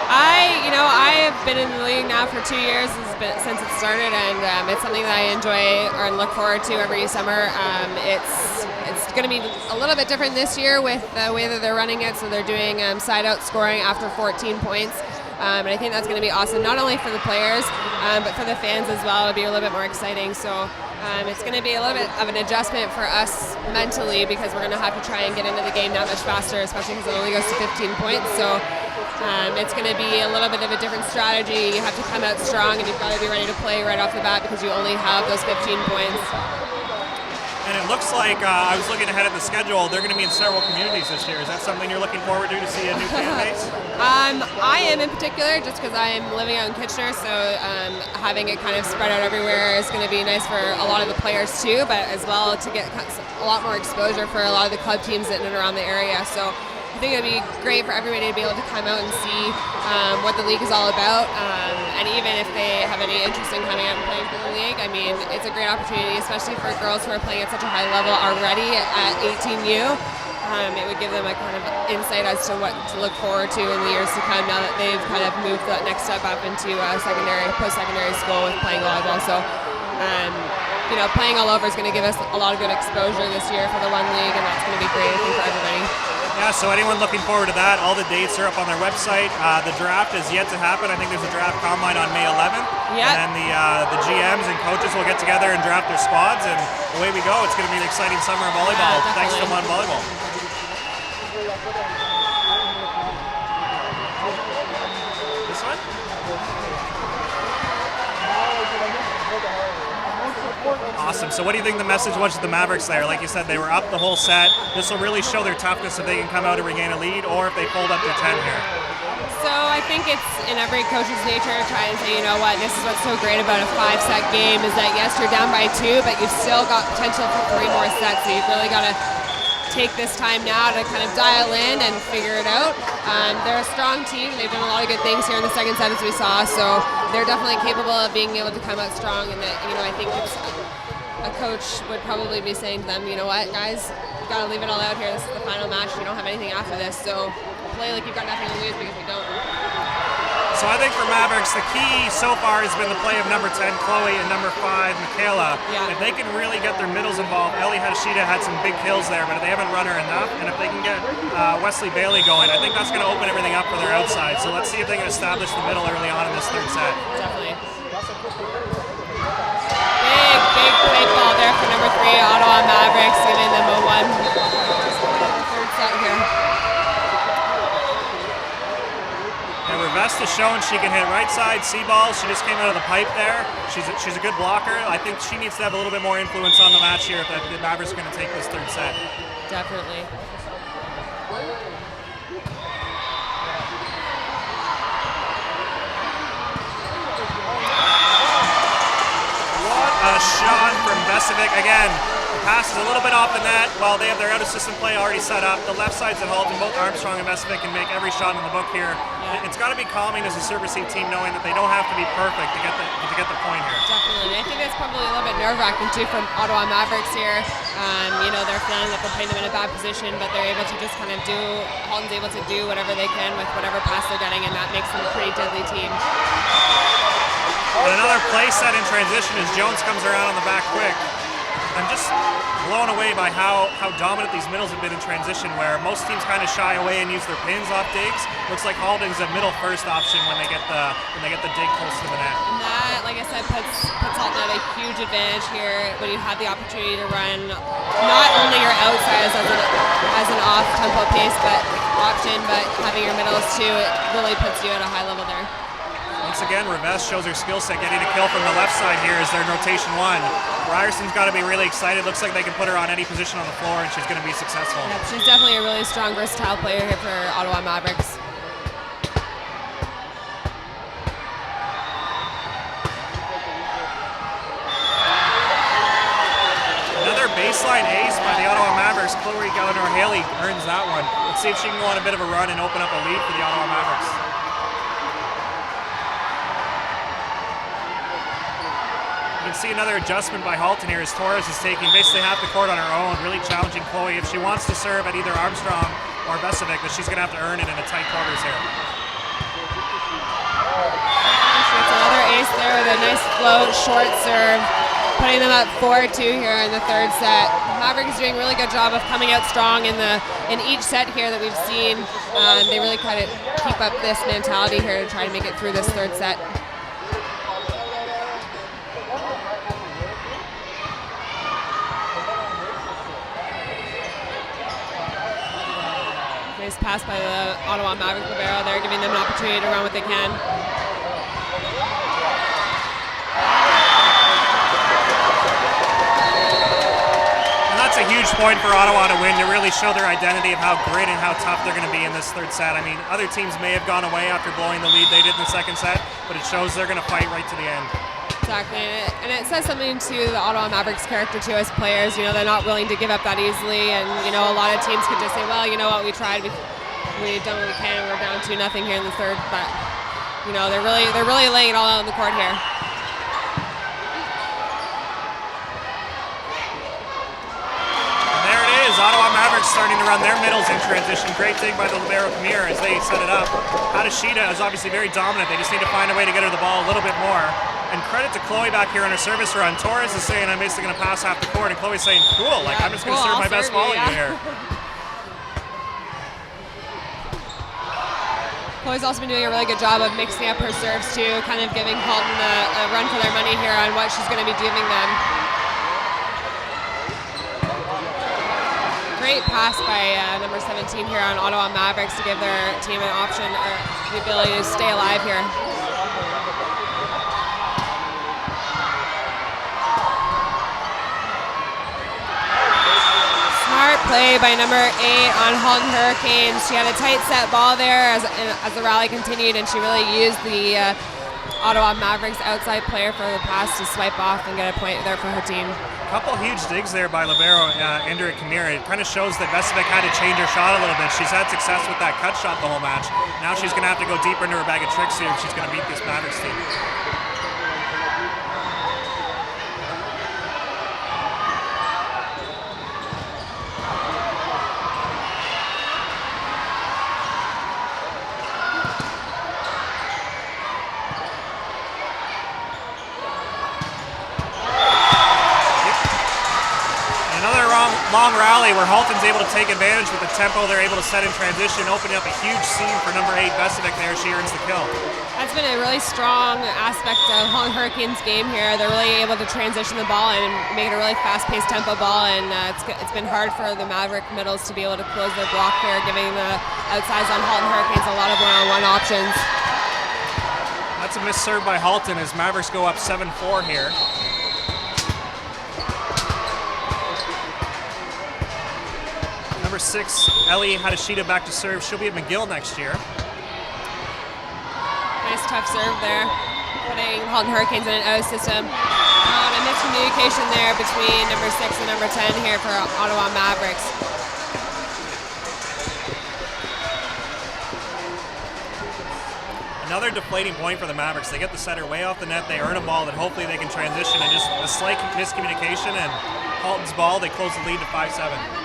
I have been in the league now for 2 years since it started, and it's something that I enjoy and look forward to every summer. It's going to be a little bit different this year with the way that they're running it. So they're doing side-out scoring after 14 points. And I think that's going to be awesome, not only for the players, but for the fans as well. It'll be a little bit more exciting. So it's going to be a little bit of an adjustment for us mentally, because we're going to have to try and get into the game that much faster, especially because it only goes to 15 points. So it's going to be a little bit of a different strategy. You have to come out strong, and you've got to be ready to play right off the bat because you only have those 15 points.
And it looks like, I was looking ahead at the schedule, they're going to be in several communities this year. Is that something you're looking forward to see a new fan base?
I am in particular, just because I am living out in Kitchener, so having it kind of spread out everywhere is going to be nice for a lot of the players too, but as well to get a lot more exposure for a lot of the club teams in and around the area. So I think it'd be great for everybody to be able to come out and see what the league is all about, and even if they have any interest in coming out and playing for the league, I mean, it's a great opportunity, especially for girls who are playing at such a high level already at 18U. It would give them a kind of insight as to what to look forward to in the years to come, now that they've kind of moved that next step up into post-secondary school with playing volleyball. So playing all over is going to give us a lot of good exposure this year for the One League, and that's going to be great, I think, for everybody.
Yeah, so anyone looking forward to that, all the dates are up on their website. The draft is yet to happen. I think there's a draft combine on May 11th.
Yep.
And then the GMs and coaches will get together and draft their squads, and away we go. It's going to be an exciting summer of volleyball.
Yeah,
thanks to One Volleyball. This one? Awesome. So what do you think the message was to the Mavericks there? Like you said, they were up the whole set. This will really show their toughness if they can come out and regain a lead, or if they fold up to 10 here.
So I think it's in every coach's nature to try and say, you know what, this is what's so great about a 5-set game, is that yes, you're down by 2, but you've still got potential for 3 more sets. So you've really got to take this time now to kind of dial in and figure it out. They're a strong team. They've done a lot of good things here in the second set, as we saw. So they're definitely capable of being able to come out strong. And that, I think a coach would probably be saying to them, you know what, guys, you've got to leave it all out here. This is the final match. You don't have anything after this. So play like you've got nothing to lose, because we don't.
So I think for Mavericks, the key so far has been the play of number 10, Chloe, and number 5, Michaela.
Yeah.
If they can really get their middles involved, Ellie Hashida had some big kills there, but they haven't run her enough. And if they can get Wesley Bailey going, I think that's going to open everything up for their outside. So let's see if they can establish the middle early on in this third set.
Definitely. Big play ball there for number 3, Ottawa Mavericks, giving them a 1 third set here.
And Rivest is showing she can hit right side C-balls. She just came out of the pipe there. She's a good blocker. I think she needs to have a little bit more influence on the match here if the Mavericks are going to take this third set.
Definitely.
What a shot from Vesovic. Again, the pass is a little bit off the net. Well, they have their out-of-system play already set up. The left side's at Halton. Both Armstrong and Vesovic can make every shot in the book here. Yeah. It's got to be calming as a serve receive team, knowing that they don't have to be perfect to get the point here.
Definitely. I think that's probably a little bit nerve-wracking too from Ottawa Mavericks here. They're feeling that they're putting them in a bad position, but they're able to just kind of Halton's able to do whatever they can with whatever pass they're getting, and that makes them a pretty deadly team.
And another play set in transition as Jones comes around on the back quick. I'm just blown away by how dominant these middles have been in transition, where most teams kind of shy away and use their pins off digs. Looks like Halton's a middle first option when they get the dig close to the net.
And that, like I said, puts Halton at a huge advantage here when you have the opportunity to run not only your outsides as an off-tempo pace option, but having your middles too. It really puts you at a high level there.
Once again, Rivest shows her skill set, getting a kill from the left side here as their rotation 1. Ryerson's got to be really excited. Looks like they can put her on any position on the floor, and she's going to be successful.
Yep, she's definitely a really strong, versatile player here for Ottawa Mavericks.
Another baseline ace by the Ottawa Mavericks. Chloe Gallagher-Haley earns that one. Let's see if she can go on a bit of a run and open up a lead for the Ottawa Mavericks. You can see another adjustment by Halton here as Torres is taking basically half the court on her own, really challenging Chloe. If she wants to serve at either Armstrong or Vesovic, that she's going to have to earn it in the tight quarters here.
It's another ace there with a nice float, short serve, putting them up 4-2 here in the third set. Mavericks is doing a really good job of coming out strong in each set here that we've seen. They really kind of keep up this mentality here to try to make it through this third set. Nice pass by the Ottawa Mavericks libero there, giving them an opportunity to run what they can.
That's a huge point for Ottawa to win, to really show their identity of how great and how tough they're going to be in this third set. I mean, other teams may have gone away after blowing the lead they did in the second set, but it shows they're going to fight right to the end.
Exactly, and it says something to the Ottawa Mavericks character too as players. You know, they're not willing to give up that easily, and you know, a lot of teams could just say, well, you know what, we tried, we've done what we can, and we're down 2-0 here in the third. But you know, they're really laying it all out on the court here.
Ottawa Mavericks starting to run their middles in transition. Great dig by the libero Kamir as they set it up. Hadashida is obviously very dominant. They just need to find a way to get her the ball a little bit more. And credit to Chloe back here on her service run. Torres is saying, I'm basically going to pass half the court, and Chloe's saying, cool, like I'm just going to serve my best ball at you here.
Chloe's also been doing a really good job of mixing up her serves too, kind of giving Halton a run for their money here on what she's going to be giving them. Great pass by number 17 here on Ottawa Mavericks to give their team an option or the ability to stay alive here. Smart play by number 8 on Halton Hurricanes. She had a tight set ball there as the rally continued, and she really used the Ottawa Mavericks outside player for the pass to swipe off and get a point there for her team.
A couple huge digs there by libero Indra Kamir. It kind of shows that Vesovic had to change her shot a little bit. She's had success with that cut shot the whole match. Now she's going to have to go deeper into her bag of tricks here if she's going to beat this Mavericks team. Long rally where Halton's able to take advantage with the tempo they're able to set in transition, opening up a huge seam for number 8 Vesovic there. She earns the kill.
That's been a really strong aspect of Halton Hurricanes' game here. They're really able to transition the ball and make it a really fast-paced tempo ball, and it's been hard for the Maverick middles to be able to close their block here, giving the outsides on Halton Hurricanes a lot of one-on-one options.
That's a missed serve by Halton as Mavericks go up 7-4 here. Number 6, Ellie Hadashida back to serve. She'll be at McGill next year.
Nice tough serve there, putting Halton Hurricanes in an out system. A miscommunication there between number 6 and number 10 here for Ottawa Mavericks.
Another deflating point for the Mavericks. They get the setter way off the net. They earn a ball that hopefully they can transition, and just a slight miscommunication and Halton's ball, they close the lead to 5-7.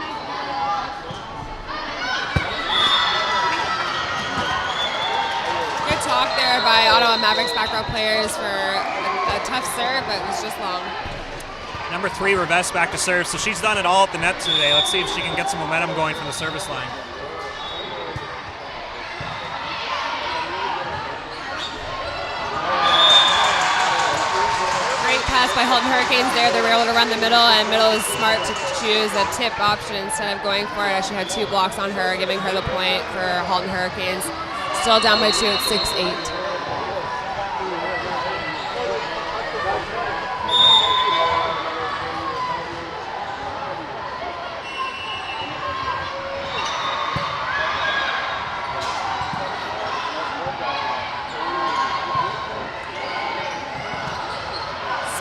Talk there by Ottawa Mavericks back row players for a tough serve, but it was just long.
Number 3, Reves back to serve, so she's done it all at the net today. Let's see if she can get some momentum going from the service line.
Great pass by Halton Hurricanes there. They were able to run the middle, and middle is smart to choose a tip option instead of going for it. She had 2 blocks on her, giving her the point for Halton Hurricanes. Still down by 2 at 6-8.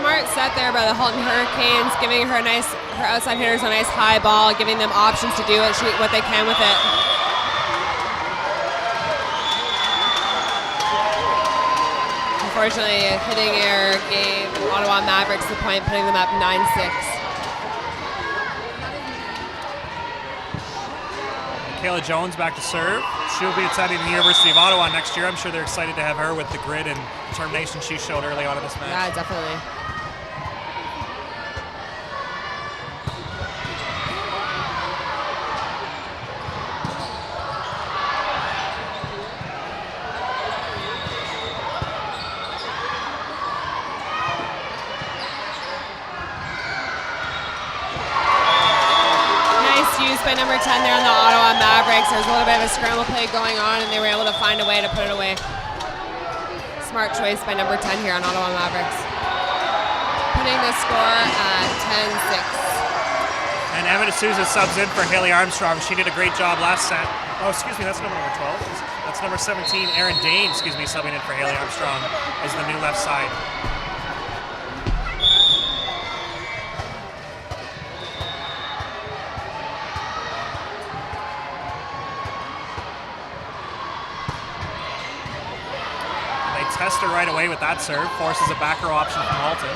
smart set there by the Halton Hurricanes, giving her outside hitters a nice high ball, giving them options to do what they can with it. Unfortunately, a hitting error gave Ottawa Mavericks the point, putting them up 9-6.
Kayla Jones back to serve. She'll be attending the University of Ottawa next year. I'm sure they're excited to have her with the grit and determination she showed early on in this match.
Yeah, definitely. By number 10 there on the Ottawa Mavericks. There's a little bit of a scramble play going on, and they were able to find a way to put it away. Smart choice by number 10 here on Ottawa Mavericks. Putting the score at 10-6.
And Emma D'Souza subs in for Haley Armstrong. She did a great job last set. Oh, excuse me, that's number 12. That's number 17, Erin Dane, subbing in for Haley Armstrong as the new left side. Test her right away with that serve, forces a back row option from Halton.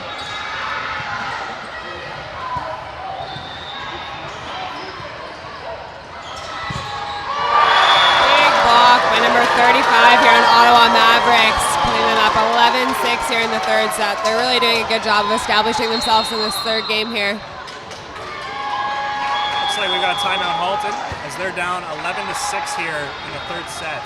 Big block by number 35 here on Ottawa Mavericks, putting them up 11-6 here in the third set. They're really doing a good job of establishing themselves in this third game here.
Looks like we've got a timeout Halton as they're down 11-6 here in the third set.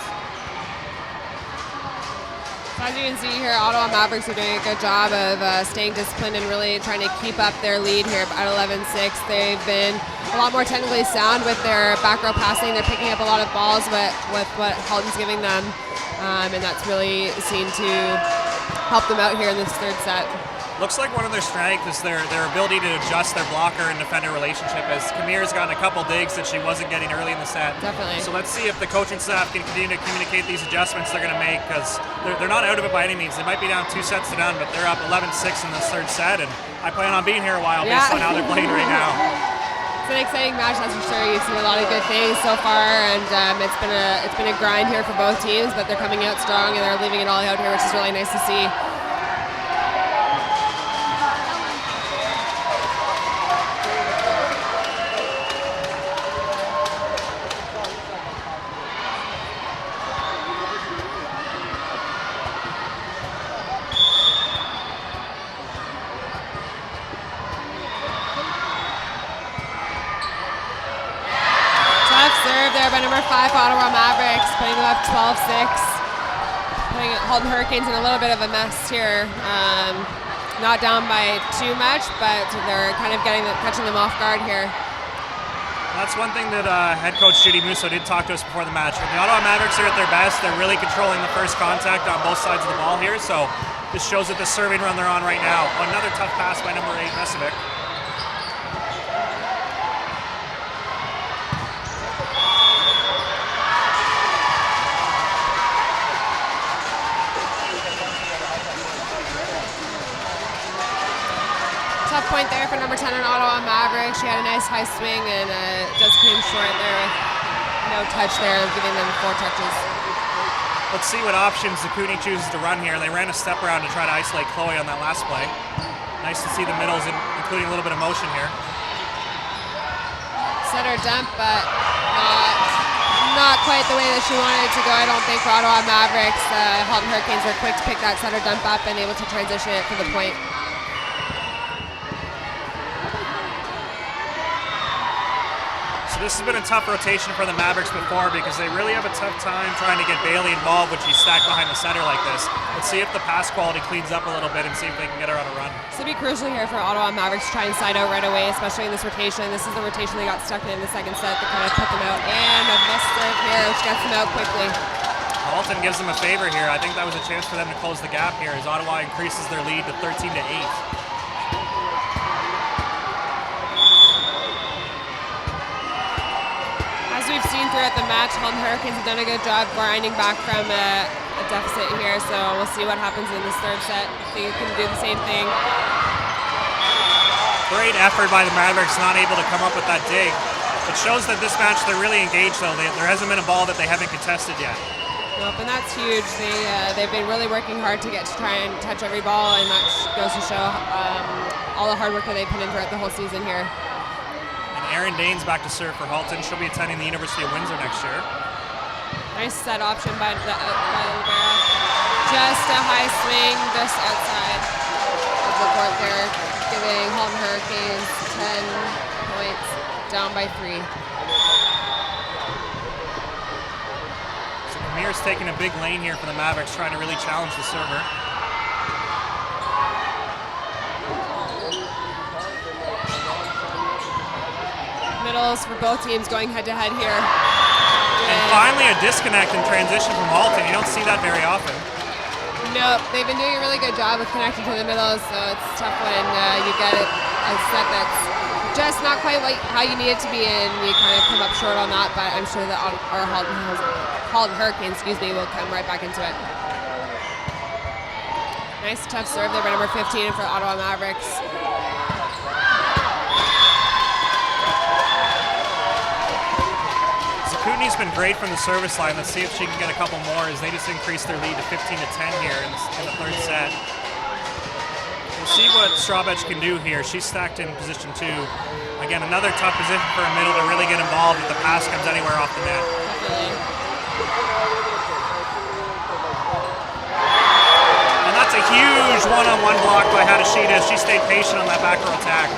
As you can see here, Ottawa Mavericks are doing a good job of staying disciplined and really trying to keep up their lead here at 11-6. They've been a lot more technically sound with their back row passing. They're picking up a lot of balls with what Halton's giving them, and that's really seen to help them out here in this third set.
Looks like one of their strengths is their ability to adjust their blocker and defender relationship, as Kamir's gotten a couple digs that she wasn't getting early in the set.
Definitely.
So let's see if the coaching staff can continue to communicate these adjustments they're going to make, because they're not out of it by any means. They might be down 2 sets to none, but they're up 11-6 in this third set, and I plan on being here a while based on how they're playing right now.
It's an exciting match, that's for sure. You've seen a lot of good things so far, and it's been a grind here for both teams, but they're coming out strong and they're leaving it all out here, which is really nice to see. By number 5, Ottawa Mavericks, putting them up 12-6. Putting Halton Hurricanes in a little bit of a mess here. Not down by too much, but they're kind of catching them off guard here.
That's one thing that head coach Judy Musso did talk to us before the match. When the Ottawa Mavericks are at their best, they're really controlling the first contact on both sides of the ball here. So this shows that the serving run they're on right now. Another tough pass by number 8, Mesovic.
Tough point there for number 10 on Ottawa Mavericks. She had a nice high swing and just came short there with no touch there, giving them 4 touches.
Let's see what options Zakuni chooses to run here. They ran a step around to try to isolate Chloe on that last play. Nice to see the middles, including a little bit of motion here.
Setter dump, but not quite the way that she wanted it to go, I don't think, for Ottawa Mavericks. Halton Hurricanes were quick to pick that setter dump up and able to transition it for the point.
This has been a tough rotation for the Mavericks before, because they really have a tough time trying to get Bailey involved when she's stacked behind the center like this. Let's see if the pass quality cleans up a little bit and see if they can get her on a run.
This will be crucial here for Ottawa Mavericks to try and side out right away, especially in this rotation. This is the rotation they got stuck in the second set that kind of put them out. And a missed serve here, which gets them out quickly.
Halton gives them a favor here. I think that was a chance for them to close the gap here as Ottawa increases their lead to 13-8.
As we've seen throughout the match, Halton Hurricanes have done a good job grinding back from a deficit here, so we'll see what happens in this third set. If they can do the same thing.
Great effort by the Mavericks, not able to come up with that dig. It shows that this match they're really engaged though. There hasn't been a ball that they haven't contested yet.
Nope, and that's huge. They've been really working hard to try and touch every ball, and that goes to show all the hard work that they put in throughout the whole season here.
And Erin Dane's back to serve for Halton. She'll be attending the University of Windsor next year.
Nice set option by Libera. Just a high swing just outside of the court there, giving Halton Hurricanes 10 points, down by 3.
So Kamir's taking a big lane here for the Mavericks, trying to really challenge the server.
Middles for both teams going head-to-head here.
And finally a disconnect in transition from Halton. You don't see that very often.
Nope, they've been doing a really good job of connecting to the middles, so it's tough when you get a set that's just not quite how you need it to be, and you kind of come up short on that, but I'm sure that our Halton Hurricanes, will come right back into it. Nice tough serve there by number 15 for the Ottawa Mavericks.
Kootenay's been great from the service line. Let's see if she can get a couple more as they just increase their lead to 15-10 here in the third set. We'll see what Strawbetch can do here. She's stacked in position 2. Again, another tough position for a middle to really get involved if the pass comes anywhere off the net.
Definitely.
And that's a huge one-on-one block by Hadashida. She stayed patient on that back row attack.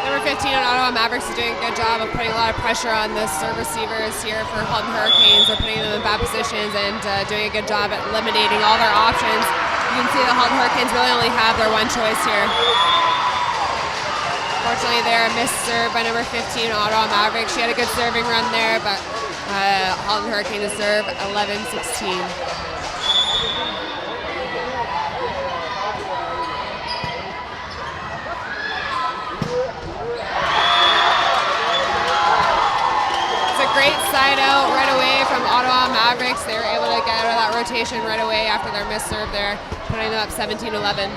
Number 15 on Ottawa Mavericks is doing a good job of putting a lot of pressure on the serve receivers here for Halton Hurricanes. They're putting them in bad positions and doing a good job at eliminating all their options. You can see the Halton Hurricanes really only have their one choice here. Fortunately there, a missed serve by number 15 on Ottawa Mavericks. She had a good serving run there, but Halton Hurricanes serve 11-16. Great side out right away from Ottawa Mavericks. They were able to get out of that rotation right away after their missed serve there, putting them up 17-11.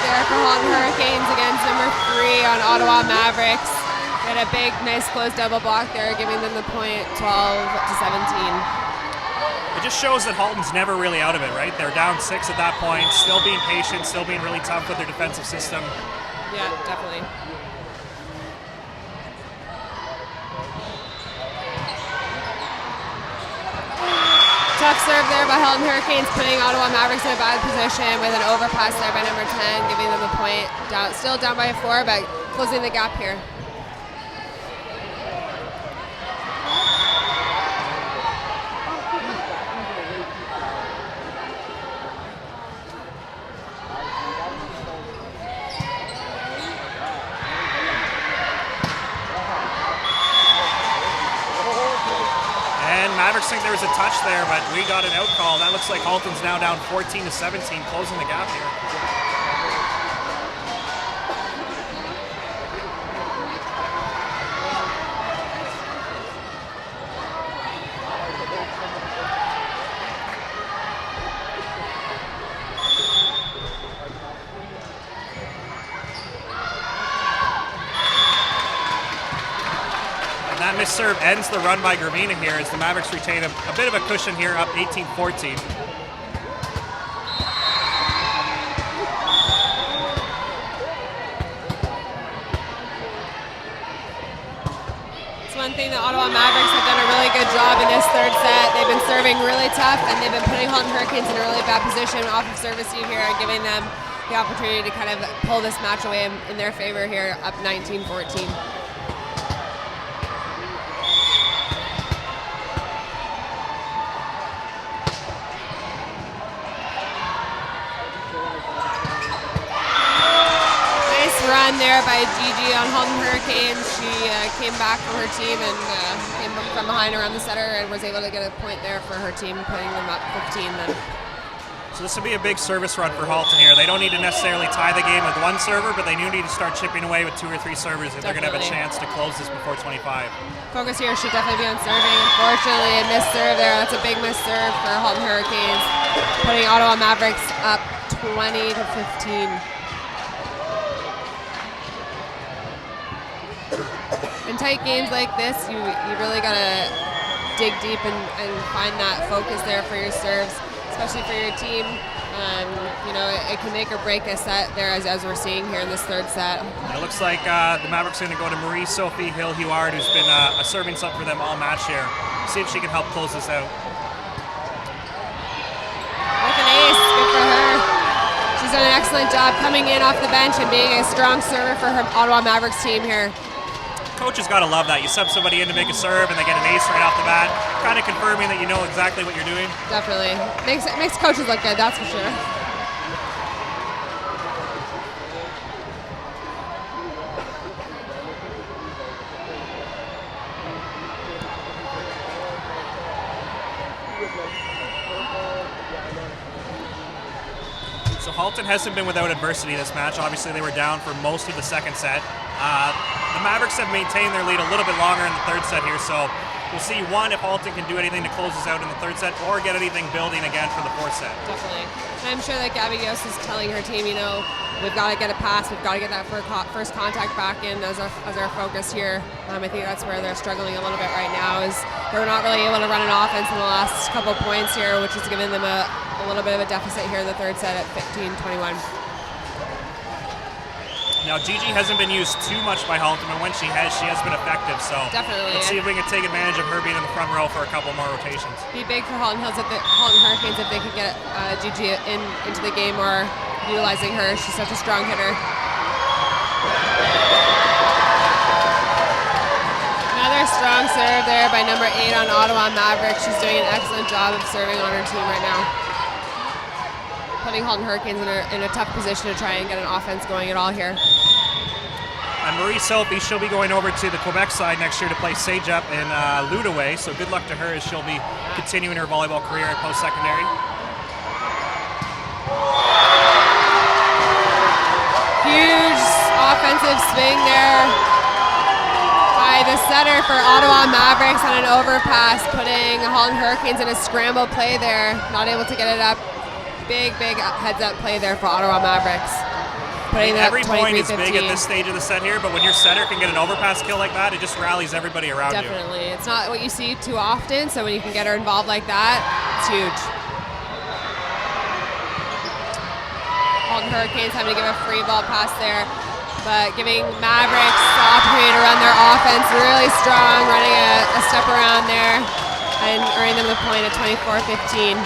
There for Halton Hurricanes against number 3 on Ottawa Mavericks. They had a big, nice close double block there, giving them the point 12-17.
It just shows that Halton's never really out of it, right? They're down 6 at that point, still being patient, still being really tough with their defensive system.
Yeah, definitely. Tough serve there by Halton Hurricanes, putting Ottawa Mavericks in a bad position with an overpass there by number 10, giving them the point. Still down by 4, but closing the gap here.
Mavericks think there was a touch there, but we got an out call. That looks like Halton's now down 14-17, closing the gap here. That missed serve ends the run by Gravina here as the Mavericks retain a bit of a cushion here, up 18-14.
It's one thing that Ottawa Mavericks have done a really good job in this third set. They've been serving really tough, and they've been putting Halton Hurricanes in a really bad position off of service here and giving them the opportunity to kind of pull this match away in their favor here, up 19-14. Run there by Gigi on Halton Hurricanes. She came back for her team and came from behind around the center and was able to get a point there for her team, putting them up 15 then.
So this would be a big service run for Halton here. They don't need to necessarily tie the game with one server, but they do need to start chipping away with 2 or 3 servers if they're going to have a chance to close this before 25.
Focus here should definitely be on serving. Unfortunately, a missed serve there. That's a big missed serve for Halton Hurricanes, putting Ottawa Mavericks up 20 to 15. In tight games like this, you really got to dig deep and find that focus there for your serves, especially for your team. You know, it can make or break a set there, as we're seeing here in this third set.
It looks like the Mavericks are going to go to Marie-Sophie Hill-Huard, who's been a serving sub for them all match here. See if she can help close this out.
With an ace, good for her. She's done an excellent job coming in off the bench and being a strong server for her Ottawa Mavericks team here.
Coach has got to love that. You sub somebody in to make a serve and they get an ace right off the bat, kind of confirming that you know exactly what you're doing.
Definitely. Makes coaches look good, that's for sure.
So Halton hasn't been without adversity this match. Obviously, they were down for most of the second set. The Mavericks have maintained their lead a little bit longer in the third set here, so we'll see, one, if Halton can do anything to close this out in the third set, or get anything building again for the fourth set.
Definitely. And I'm sure that Gabby Yost is telling her team, you know, we've got to get a pass, we've got to get that first contact back in as our focus here. I think that's where they're struggling a little bit right now, is they're not really able to run an offense in the last couple points here, which has given them a little bit of a deficit here in the third set at 15-21.
Now, Gigi hasn't been used too much by Halton, but when she has been effective. So
definitely.
Let's see if we can take advantage of her being in the front row for a couple more rotations.
Be big for Halton Hurricanes if they could get Gigi into the game or utilizing her. She's such a strong hitter. Another strong serve there by number 8 on Ottawa Mavericks. She's doing an excellent job of serving on her team right now, putting Halton Hurricanes in a tough position to try and get an offense going at all here.
And Marie-Sophie, she'll be going over to the Quebec side next year to play Sage-Up in Ludaway, so good luck to her as she'll be continuing her volleyball career at post-secondary.
Huge offensive swing there by the setter for Ottawa Mavericks on an overpass, putting Halton Hurricanes in a scramble play there, not able to get it up. Big heads-up play there for Ottawa Mavericks.
Every point is big at this stage of the set here, but when your setter can get an overpass kill like that, it just rallies everybody around you.
Definitely. It's not what you see too often, so when you can get her involved like that, it's huge. Halton Hurricanes having to give a free ball pass there, but giving Mavericks the opportunity to run their offense really strong, running a step around there and earning them the point at 24-15.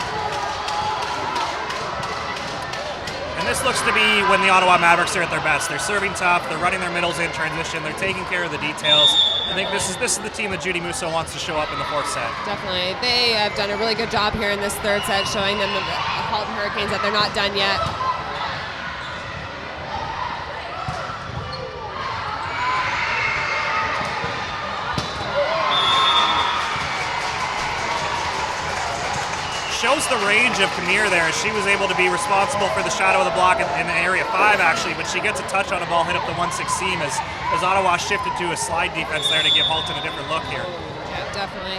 This looks to be when the Ottawa Mavericks are at their best. They're serving tough, they're running their middles in transition, they're taking care of the details. I think this is the team that Judy Musso wants to show up in the fourth set. Definitely.
They have done a really good job here in this third set, showing them the Halton Hurricanes that they're not done yet.
Shows the range of Kamir there. She was able to be responsible for the shadow of the block in area 5 actually, but she gets a touch on a ball hit up the 1-6 seam as Ottawa shifted to a slide defense there to give Halton a different look here.
Yeah, definitely.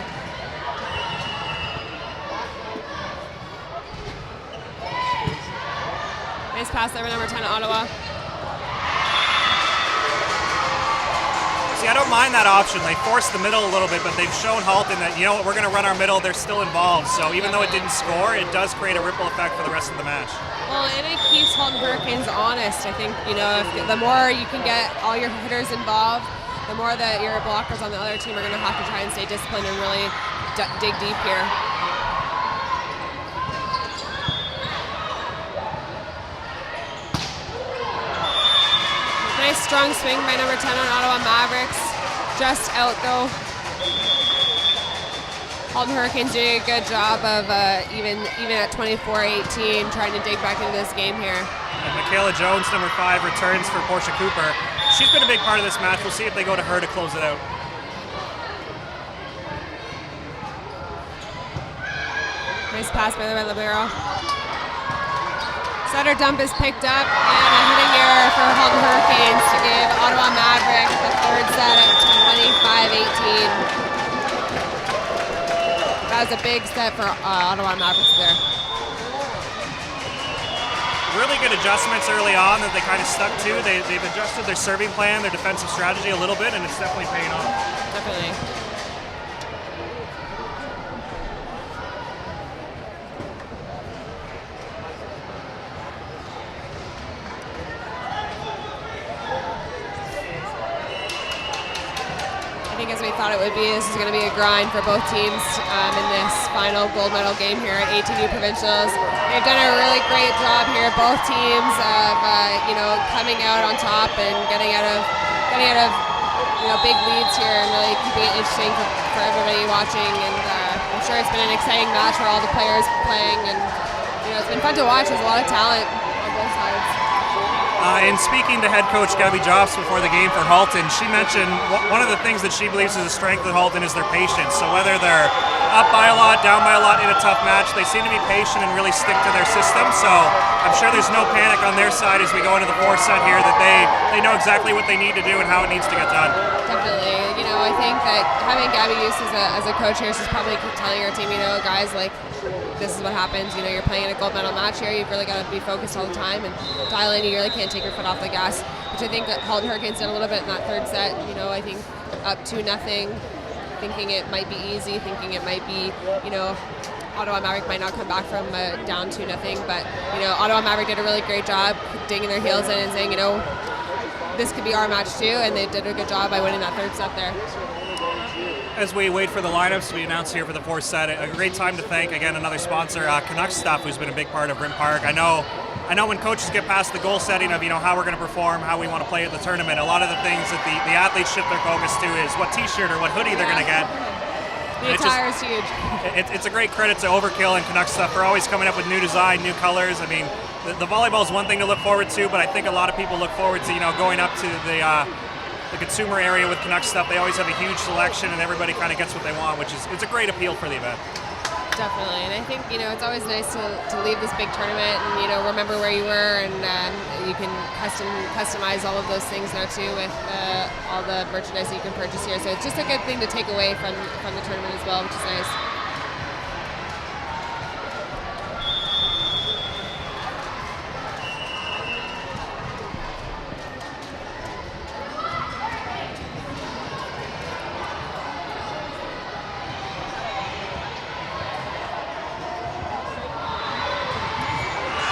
Nice pass there, number 10 Ottawa.
See, I don't mind that option. They forced the middle a little bit, but they've shown Halton that, you know what, we're going to run our middle. They're still involved. So even though it didn't score, it does create a ripple effect for the rest of the match.
Well, and it keeps Halton Hurricanes honest. I think, you know, the more you can get all your hitters involved, the more that your blockers on the other team are going to have to try and stay disciplined and really dig deep here. Nice strong swing by number 10 on Ottawa Mavericks. Just out though. Halton Hurricanes doing a good job of even at 24-18 trying to dig back into this game here.
And Michaela Jones, number 5, returns for Portia Cooper. She's been a big part of this match. We'll see if they go to her to close it out.
Nice pass by the libero. Setter dump is picked up, and a hitting error for Halton Hurricanes to give Ottawa Mavericks the third set at 25-18. That was a big set for Ottawa Mavericks there.
Really good adjustments early on that they kind of stuck to. They've adjusted their serving plan, their defensive strategy a little bit, and it's definitely paying off.
Definitely. I think as we thought it would be, this is going to be a grind for both teams in this final gold medal game here at ATU Provincials. They've done a really great job here, both teams, of coming out on top and getting out of big leads here and really keeping it interesting for everybody watching. And I'm sure it's been an exciting match for all the players playing, and it's been fun to watch. There's a lot of talent on both sides.
In speaking to head coach Gabby Jobs before the game for Halton, she mentioned one of the things that she believes is a strength of Halton is their patience. So whether they're up by a lot, down by a lot in a tough match, they seem to be patient and really stick to their system. So I'm sure there's no panic on their side as we go into the fourth set here, that they know exactly what they need to do and how it needs to get done.
Definitely. I think that having Gabby Jobs as a coach here, she's probably telling her team, guys, like, this is what happens. You're playing in a gold medal match here. You've really got to be focused all the time and dial in. You really can't take your foot off the gas, which I think that Halton Hurricanes did a little bit in that third set. I think up 2-0, thinking it might be easy, thinking it might be, Ottawa Maverick might not come back from down 2-0, but Ottawa Maverick did a really great job digging their heels in and saying, this could be our match too, and they did a good job by winning that third set there.
As we wait for the lineups to be announced here for the fourth set, a great time to thank, again, another sponsor, Canucks Stuff, who's been a big part of Rim Park. I know when coaches get past the goal setting of how we're going to perform, how we want to play at the tournament, a lot of the things that the athletes shift their focus to is what t-shirt or what hoodie they're going to get.
The attire is huge.
It's a great credit to Overkill and Canucks Stuff for always coming up with new design, new colors. I mean, the volleyball is one thing to look forward to, but I think a lot of people look forward to going up to the consumer area with Canucks Stuff. They always have a huge selection, and everybody kind of gets what they want, which is it's a great appeal for the event.
Definitely, and I think it's always nice to leave this big tournament and remember where you were, and you can customize all of those things now too with all the merchandise that you can purchase here. So it's just a good thing to take away from the tournament as well, which is nice.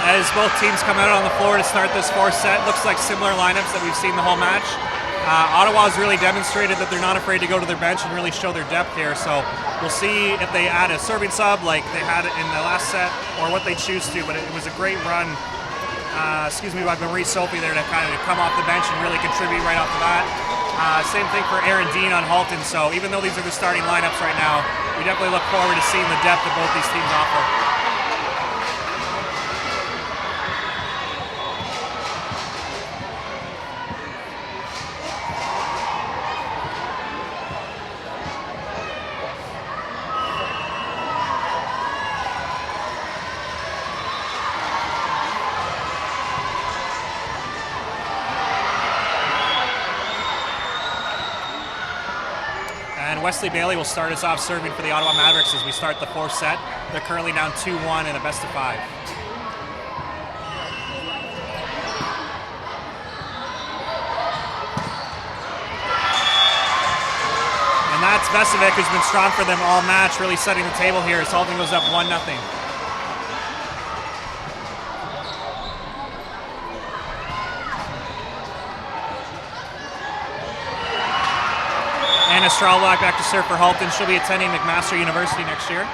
As both teams come out on the floor to start this fourth set, looks like similar lineups that we've seen the whole match. Ottawa's really demonstrated that they're not afraid to go to their bench and really show their depth here. So we'll see if they add a serving sub like they had in the last set or what they choose to. But it was a great run, by Marie Sophie there to kind of come off the bench and really contribute right off the bat. Same thing for Aaron Dean on Halton. So even though these are the starting lineups right now, we definitely look forward to seeing the depth that both these teams offer. Wesley Bailey will start us off serving for the Ottawa Mavericks as we start the fourth set. They're currently down 2-1 in a best of 5. And that's Vesevic, who's been strong for them all match, really setting the table here as Halton goes up 1-0. Anna Strahlbach back to serve for Halton. She'll be attending McMaster University next year.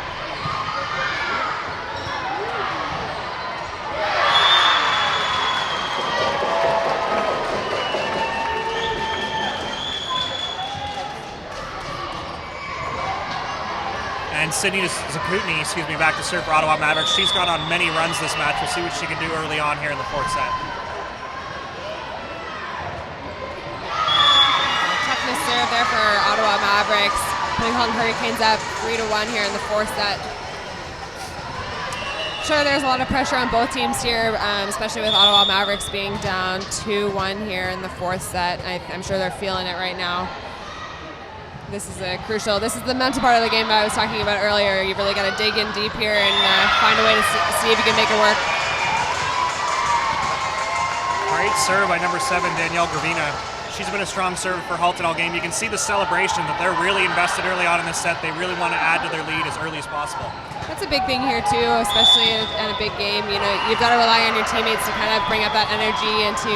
And Sydney Zakutny, back to serve for Ottawa Mavericks. She's gone on many runs this match. We'll see what she can do early on here in the fourth set.
Serve there for Ottawa Mavericks, putting Halton Hurricanes up 3-1 here in the fourth set. Sure, there's a lot of pressure on both teams here, especially with Ottawa Mavericks being down 2-1 here in the fourth set. I'm sure they're feeling it right now. This is this is the mental part of the game that I was talking about earlier. You really got to dig in deep here and find a way to see if you can make it work.
Great serve by number 7, Danielle Gravina. She's been a strong server for Halton all game. You can see the celebration that they're really invested early on in this set. They really want to add to their lead as early as possible.
That's a big thing here too, especially in a big game. You know, you've got to rely on your teammates to kind of bring up that energy and to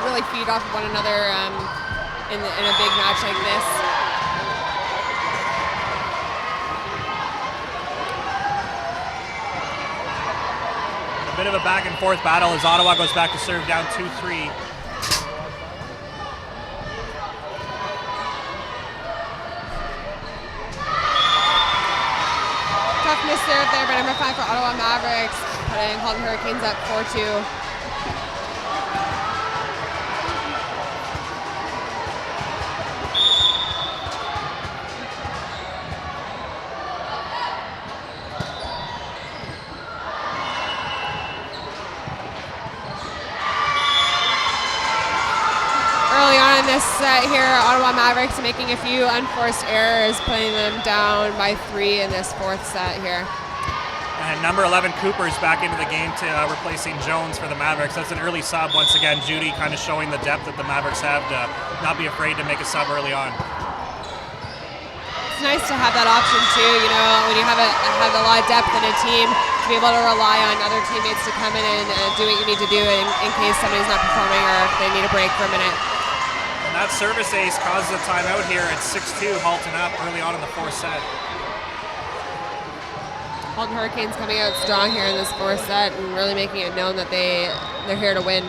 really feed off of one another in a big match like this.
A bit of a back and forth battle as Ottawa goes back to serve down 2-3.
Miss serve there by number 5 for Ottawa Mavericks, putting Halton Hurricanes up 4-2. Early on in this set here, Ottawa Mavericks making a few unforced errors, putting them down by 3 in this fourth set here.
And number 11, Cooper's back into the game to replacing Jones for the Mavericks. That's an early sub once again. Judy kind of showing the depth that the Mavericks have to not be afraid to make a sub early on.
It's nice to have that option too, you know, when you have a lot of depth in a team, to be able to rely on other teammates to come in and do what you need to do in case somebody's not performing or if they need a break for a minute.
And that service ace causes a timeout here at 6-2, Halton up early on in the fourth set.
Halton Hurricanes coming out strong here in this fourth set and really making it known that they're here to win.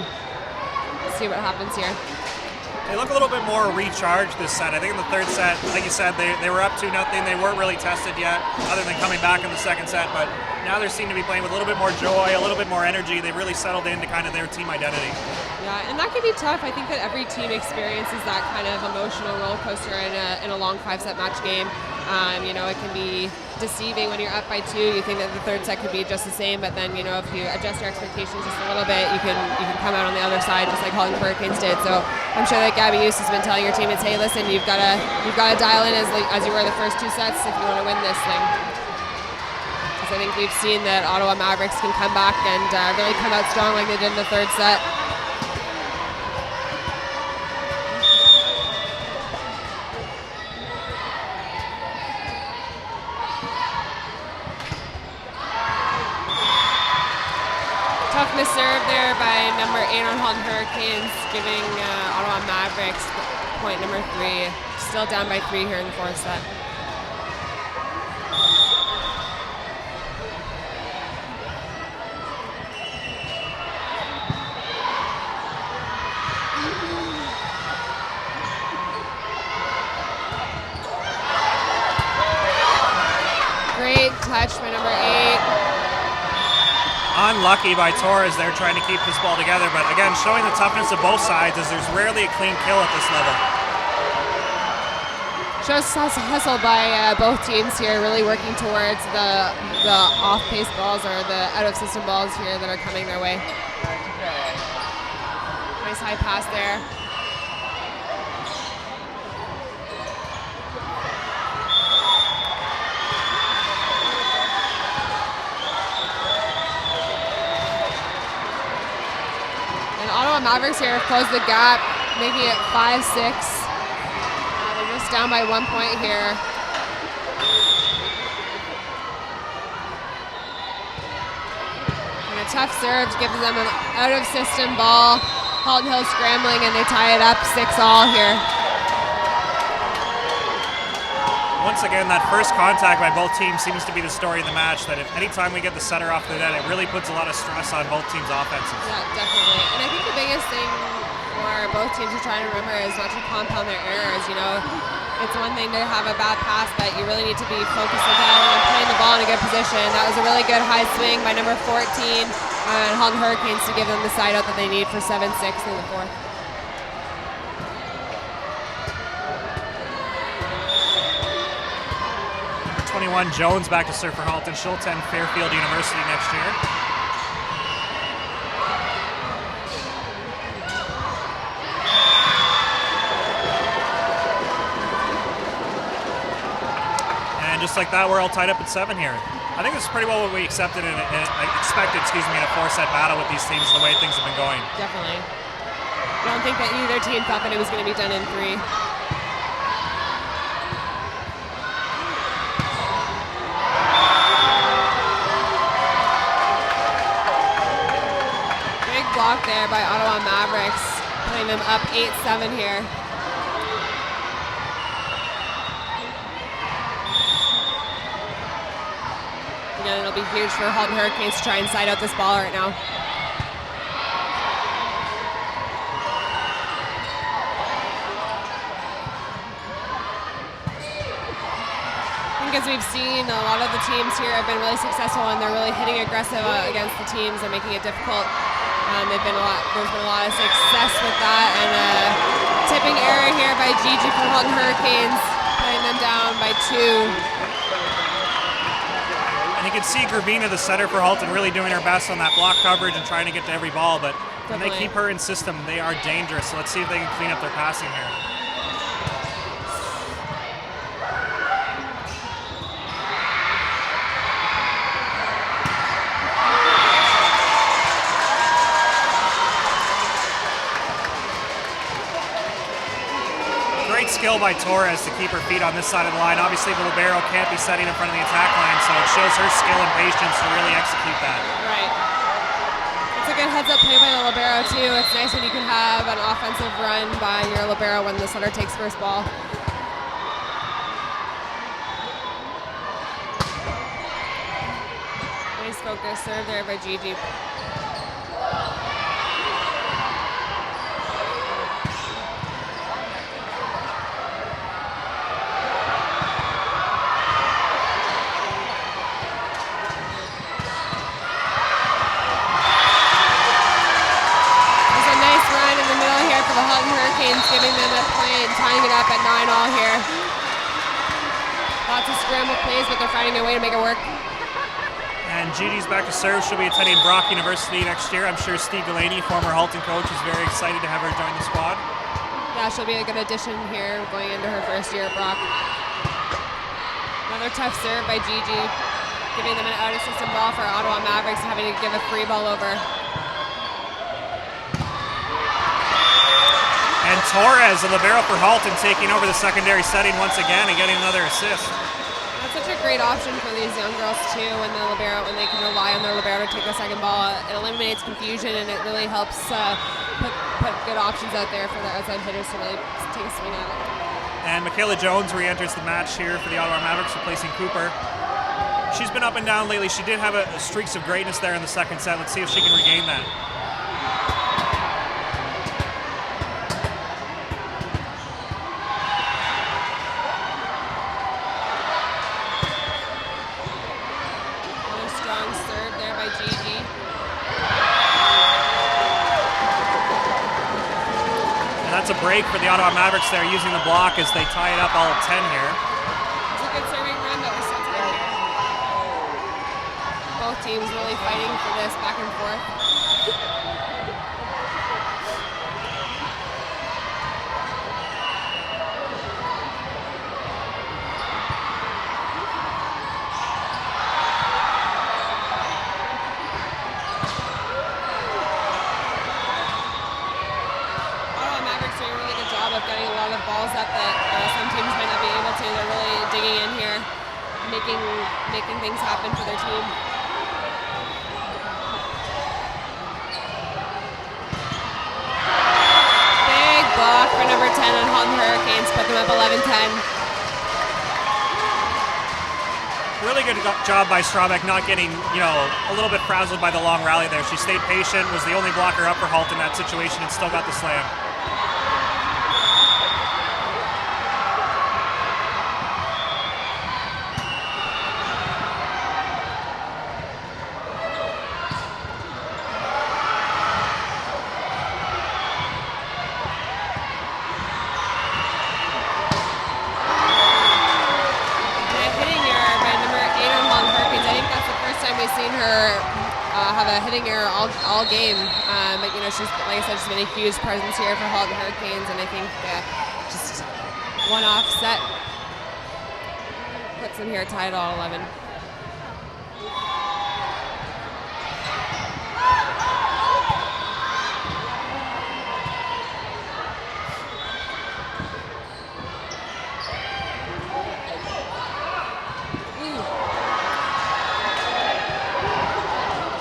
Let's see what happens here.
They look a little bit more recharged this set. I think in the third set, like you said, they were up 2-0. They weren't really tested yet, other than coming back in the second set. But now they seem to be playing with a little bit more joy, a little bit more energy. They've really settled into kind of their team identity.
Yeah, and that can be tough. I think that every team experiences that kind of emotional roller coaster in a long 5-set match game. You know, it can be deceiving when you're up by 2. You think that the third set could be just the same, but then, you know, if you adjust your expectations just a little bit, you can come out on the other side just like Halton Hurricanes did. So I'm sure that Gabby Eustace has been telling your teammates, hey, listen, you've got to dial in as you were the first 2 sets if you want to win this thing. Because I think we've seen that Ottawa Mavericks can come back and really come out strong like they did in the third set. Tough miss serve there by number 8 on Halton Hurricanes, giving Ottawa Mavericks point number 3. Still down by 3 here in the fourth set. Great touch by number 8.
Unlucky by Torres there trying to keep this ball together, but again, showing the toughness of both sides as there's rarely a clean kill at this level.
Shows hustle by both teams here, really working towards the off-pace balls or the out-of-system balls here that are coming their way. Nice high pass there. Ottawa Mavericks here have closed the gap, making it 5-6. They're just down by 1 point here. And a tough serve gives them an out-of-system ball. Halton Hill scrambling, and they tie it up 6-all here.
Once again, that first contact by both teams seems to be the story of the match, that if anytime we get the setter off the net, it really puts a lot of stress on both teams' offenses.
Yeah, definitely. And I think the biggest thing for both teams to try to remember is not to compound their errors. You know, it's one thing to have a bad pass, but you really need to be focused on putting the ball in a good position. That was a really good high swing by number 14 on Halton Hurricanes to give them the side out that they need for 7-6 in the fourth.
21, Jones back to serve for Halton. She'll attend Fairfield University next year. And just like that, we're all tied up at 7 here. I think this is pretty well what we expected in a 4-set battle with these teams, the way things have been going.
Definitely. I don't think that either team thought that it was going to be done in 3. Big block there by Ottawa Mavericks, putting them up 8-7 here. Again, it'll be huge for Halton Hurricanes to try and side out this ball right now. I think as we've seen, a lot of the teams here have been really successful and they're really hitting aggressive against the teams and making it difficult. There's been a lot of success with that, and a tipping error here by Gigi for Halton Hurricanes, putting them down by 2.
And you can see Gravina, the setter for Halton, really doing her best on that block coverage and trying to get to every ball, but when they keep her in system, they are dangerous. So let's see if they can clean up their passing here. Great skill by Torres to keep her feet on this side of the line. Obviously, the libero can't be setting in front of the attack line, so it shows her skill and patience to really execute that.
Right. It's a good heads-up play by the libero, too. It's nice when you can have an offensive run by your libero when the setter takes first ball. Nice focus serve there by Gigi. Giving them a play and tying it up at 9-all here. Lots of scramble plays, but they're finding a way to make it work.
And Gigi's back to serve. She'll be attending Brock University next year. I'm sure Steve Delaney, former Halton coach, is very excited to have her join the squad.
Yeah, she'll be a good addition here going into her first year at Brock. Another tough serve by Gigi, giving them an out-of-system ball for Ottawa Mavericks, having to give a free ball over.
And Torres, the libero for Halton, taking over the secondary setting once again and getting another assist.
That's such a great option for these young girls too, when they can rely on their libero to take the second ball. It eliminates confusion and it really helps put good options out there for the outside hitters to really take a swing at it.
And Michaela Jones re-enters the match here for the Ottawa Mavericks, replacing Cooper. She's been up and down lately. She did have a streaks of greatness there in the second set. Let's see if she can regain that. That's a break for the Ottawa Mavericks there, using the block as they tie it up all at 10 here.
It's a good serving run that was set here. Both teams really fighting for this back and forth. Getting a lot of balls up that some teams might not be able to. They're really digging in here, making things happen for their team. Big block for number 10 on Halton Hurricanes, put them up 11-10.
Really good job by Straubach, not getting, a little bit frazzled by the long rally there. She stayed patient, was the only blocker up for Halton in that situation, and still got the slam.
have a hitting error all game. But you know, she's, like I said, she's been a huge presence here for Halton Hurricanes, and I think just one offset puts them here tied at 11.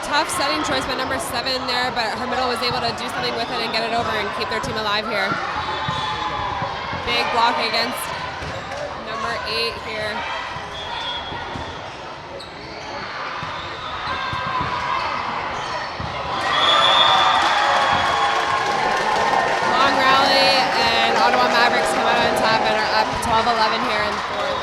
Tough setting choice by number 7 there, but her middle was able to do something with it and get it over and keep their team alive here. Big block against number 8 here. Long rally, and Ottawa Mavericks come out on top and are up 12-11 here in the fourth.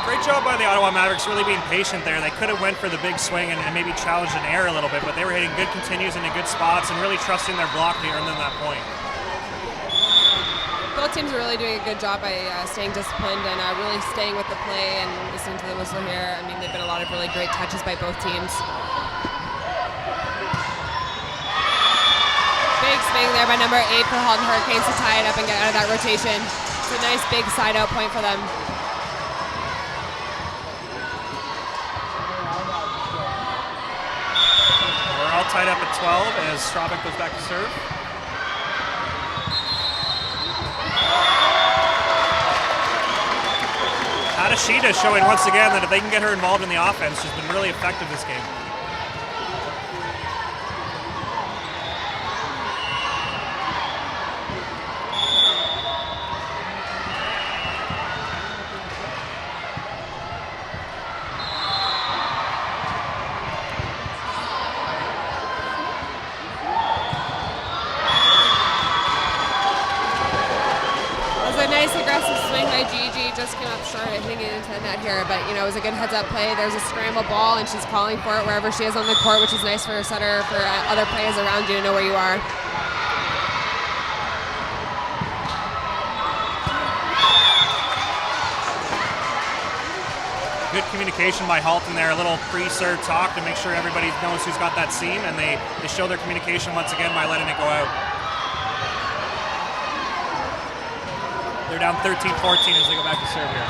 Great job by the Ottawa Mavericks, really being patient there. They could have went for the big swing and maybe challenged an air a little bit, but they were hitting good continues into good spots and really trusting their block to earn them that point.
Both teams are really doing a good job by staying disciplined and really staying with the play and listening to the whistle here. I mean, they've been a lot of really great touches by both teams. Big swing there by number 8 for Halton Hurricanes to tie it up and get out of that rotation. It's a nice big side out point for them.
All tied up at 12 as Straubing goes back to serve. Hadashida showing once again that if they can get her involved in the offense, she's been really effective this game.
Just came up short, I think, into the net here, but you know, it was a good heads-up play. There's a scramble ball, and she's calling for it wherever she is on the court, which is nice for a setter, for other players around you to know where you are.
Good communication by Halton there, a little pre-serve talk to make sure everybody knows who's got that seam, and they show their communication once again by letting it go out. They're down 13-14 as they go back to serve here.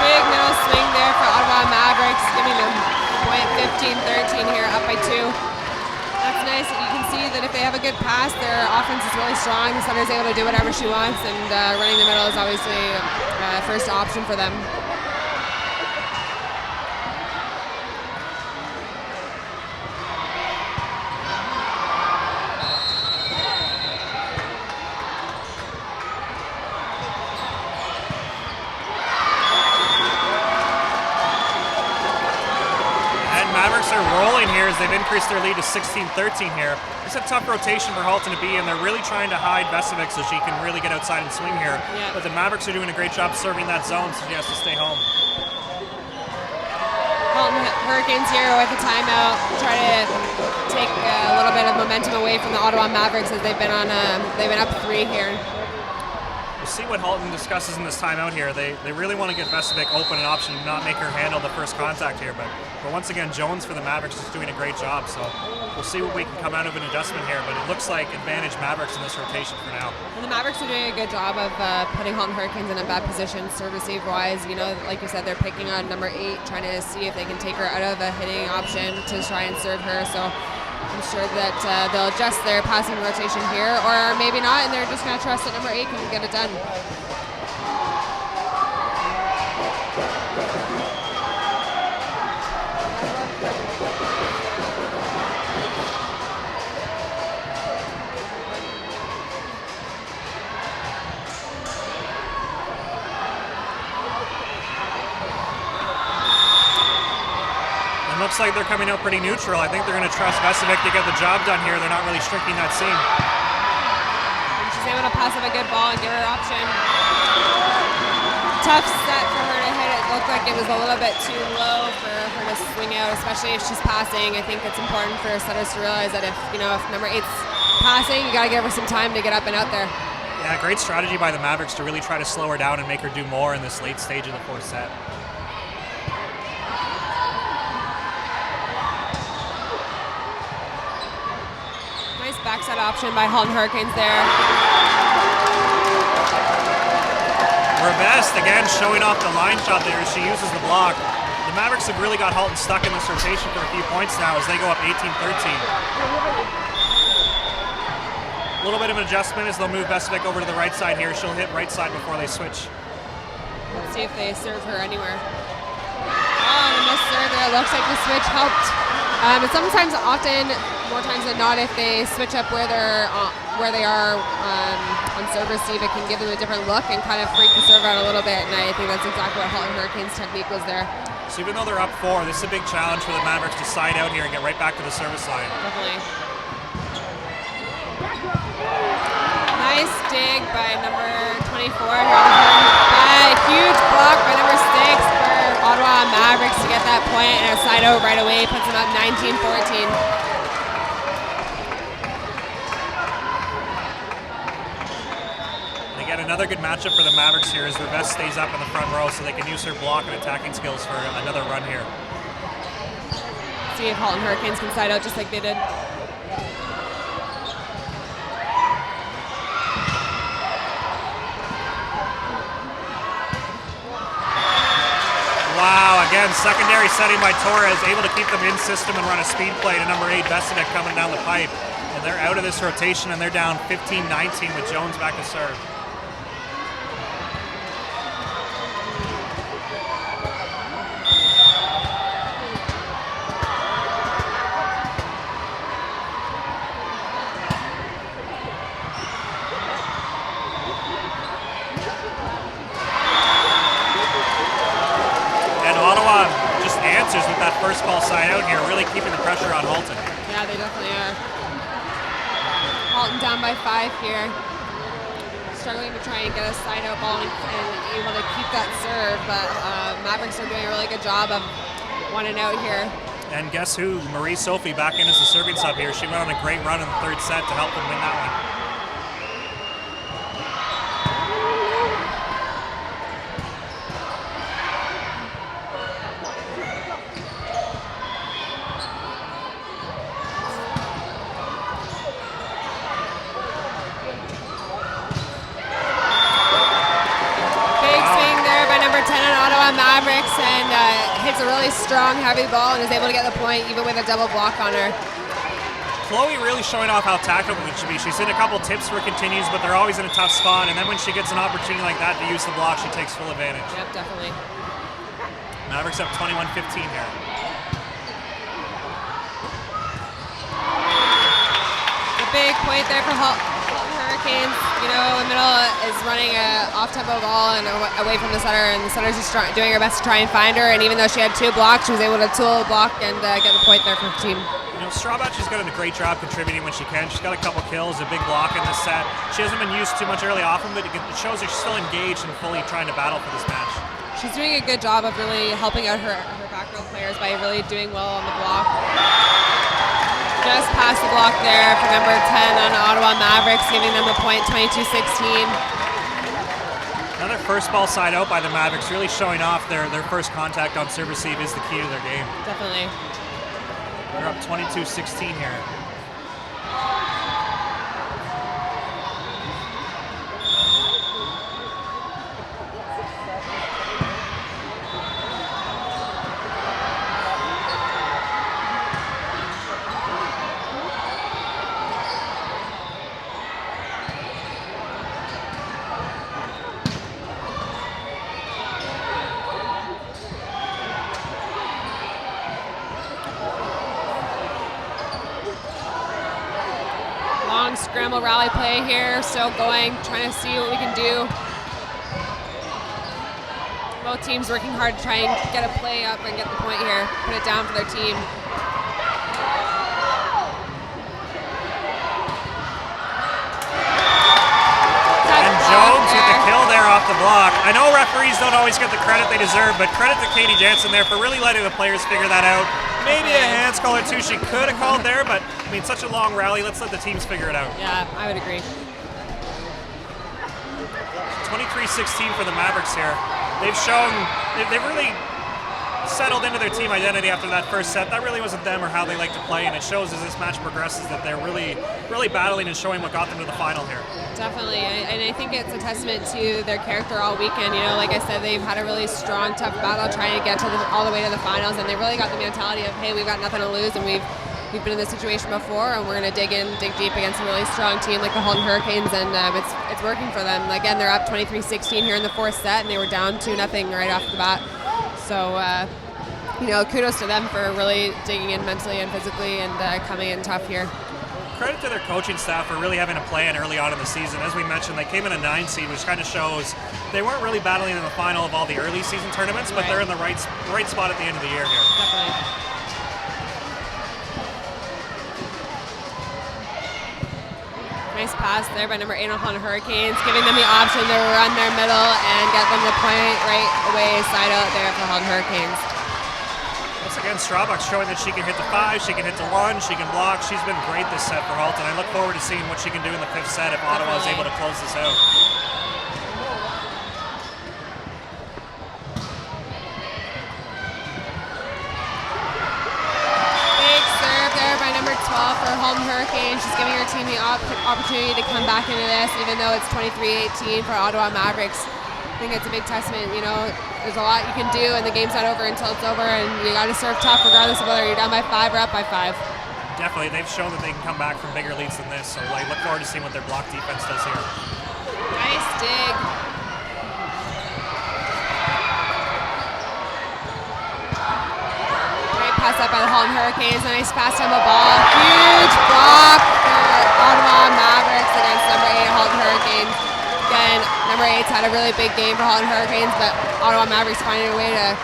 Big middle swing there for Ottawa Mavericks, giving them point 15-13 here, up by 2. That's nice. You can see that if they have a good pass, their offense is really strong. The center is able to do whatever she wants, and running the middle is obviously first option for them.
Rolling here as they've increased their lead to 16-13 here. It's a tough rotation for Halton to be in. They're really trying to hide Vesovic so she can really get outside and swing here. Yeah. But the Mavericks are doing a great job serving that zone, so she has to stay home.
Halton Hurricanes here with a timeout, try to take a little bit of momentum away from the Ottawa Mavericks as they've been up 3 here.
We'll see what Halton discusses in this timeout here. They really want to get Vesovic open, an option, not make her handle the first contact here. But once again, Jones for the Mavericks is doing a great job. So we'll see what we can come out of an adjustment here. But it looks like advantage Mavericks in this rotation for now.
And the Mavericks are doing a good job of putting Halton Hurricanes in a bad position, serve receive wise. You know, like you said, they're picking on number 8, trying to see if they can take her out of a hitting option to try and serve her. So I'm sure that they'll adjust their passing rotation here, or maybe not, and they're just going to trust that number 8 can get it done.
Looks like they're coming out pretty neutral. I think they're going to trust Vesovic to get the job done here. They're not really shrinking that seam.
And she's able to pass up a good ball and give her an option. Tough set for her to hit it. The looked like it was a little bit too low for her to swing out, especially if she's passing. I think it's important for setters to realize that if number 8's passing, you got to give her some time to get up and out there.
Yeah, great strategy by the Mavericks to really try to slow her down and make her do more in this late stage of the fourth set.
Nice backside option by Halton Hurricanes there.
Revest, again, showing off the line shot there as she uses the block. The Mavericks have really got Halton stuck in this rotation for a few points now as they go up 18-13. A little bit of an adjustment as they'll move Besevic over to the right side here. She'll hit right side before they switch.
Let's see if they serve her anywhere. Oh, the missed serve there. Looks like the switch helped. But sometimes, more times than not, if they switch up where they are on serve receive, it can give them a different look and kind of freak the serve out a little bit. And I think that's exactly what Halton Hurricanes' technique was there.
So even though they're up 4, this is a big challenge for the Mavericks to side out here and get right back to the service line.
Definitely. Nice dig by number 24. Huge block by number 6 for Ottawa Mavericks to get that point, and a side out right away puts them up 19-14.
And again, another good matchup for the Mavericks here as Revest stays up in the front row so they can use her block and attacking skills for another run here.
See if Halton Hurricanes can side out just like they did.
Wow, again, secondary setting by Torres, able to keep them in system and run a speed play to number 8, Besevic, coming down the pipe. And they're out of this rotation, and they're down 15-19 with Jones back to serve. With that first ball side out here, really keeping the pressure on Halton.
Yeah, they definitely are. Halton down by 5 here. Struggling to try and get a side out ball and able to keep that serve, but Mavericks are doing a really good job of one and out here.
And guess who? Marie Sophie back in as the serving sub here. She went on a great run in the third set to help them win that one.
Mavericks and hits a really strong, heavy ball and is able to get the point even with a double block on her.
Chloe really showing off how tactical she should be. She's in a couple tips for continues, but they're always in a tough spot. And then when she gets an opportunity like that to use the block, she takes full advantage.
Yep, definitely.
Mavericks up 21-15 here.
A big point there for Hurricanes. You know, the middle is running a off-tempo ball and away from the setter, and the setter's just doing her best to try and find her. And even though she had 2 blocks, she was able to tool the block and get the point there for the team.
You know, Straubach has done a great job contributing when she can. She's got a couple kills, a big block in this set. She hasn't been used too much early often, but it shows her she's still engaged and fully trying to battle for this match.
She's doing a good job of really helping out her back row players by really doing well on the block. Just past the block there for number 10 on Ottawa Mavericks, giving them a point, 22-16.
Another first ball side out by the Mavericks, really showing off their first contact on serve receive is the key to their game.
Definitely.
They're up 22-16 here.
Scramble rally play here, still going, trying to see what we can do. Both teams working hard to try and get a play up and get the point here, put it down for their team.
And Jones with the kill there off off the block. I know referees don't always get the credit they deserve, but credit to Katie Jansen there for really letting the players figure that out. Maybe a hands call or two she could have called there, but I mean, such a long rally. Let's let the teams figure it out.
Yeah, I would agree.
23-16 for the Mavericks here. They've really settled into their team identity after that first set. That really wasn't them or how they like to play, and it shows as this match progresses that they're really battling and showing what got them to the final here.
Definitely, and I think it's a testament to their character all weekend. You know, like I said, they've had a really strong, tough battle trying to get to all the way to the finals, and they really got the mentality of, hey, we've got nothing to lose, and we've been in this situation before, and we're going to dig deep against a really strong team like the Halton Hurricanes, and it's working for them. Again, they're up 23-16 here in the fourth set, and they were down 2-0 right off the bat. So, kudos to them for really digging in mentally and physically and coming in tough here.
Credit to their coaching staff for really having a plan early on in the season. As we mentioned, they came in a 9 seed, which kind of shows they weren't really battling in the final of all the early season tournaments, but they're in the right spot at the end of the year here.
Definitely. Nice pass there by number 8 on Hurricanes, giving them the option to run their middle and get them the point right away, side out there for Halton Hurricanes.
Once again, Strawbuck's showing that she can hit the 5, she can hit the 1, she can block. She's been great this set for Halton. I look forward to seeing what she can do in the 5th set if Ottawa is able to close this out.
By number 12 for Halton Hurricanes. She's giving her team the opportunity to come back into this, even though it's 23-18 for Ottawa Mavericks. I think it's a big testament. You know, there's a lot you can do, and the game's not over until it's over, and you got to serve tough regardless of whether you're down by 5 or up by 5.
Definitely, they've shown that they can come back from bigger leads than this, so I look forward to seeing what their block defense does here.
Nice dig. Pass up by the Halton Hurricanes. Nice pass on the ball. Huge block for Ottawa Mavericks against number 8 Halton Hurricanes. Again, number 8's had a really big game for Halton Hurricanes, but Ottawa Mavericks finding a way to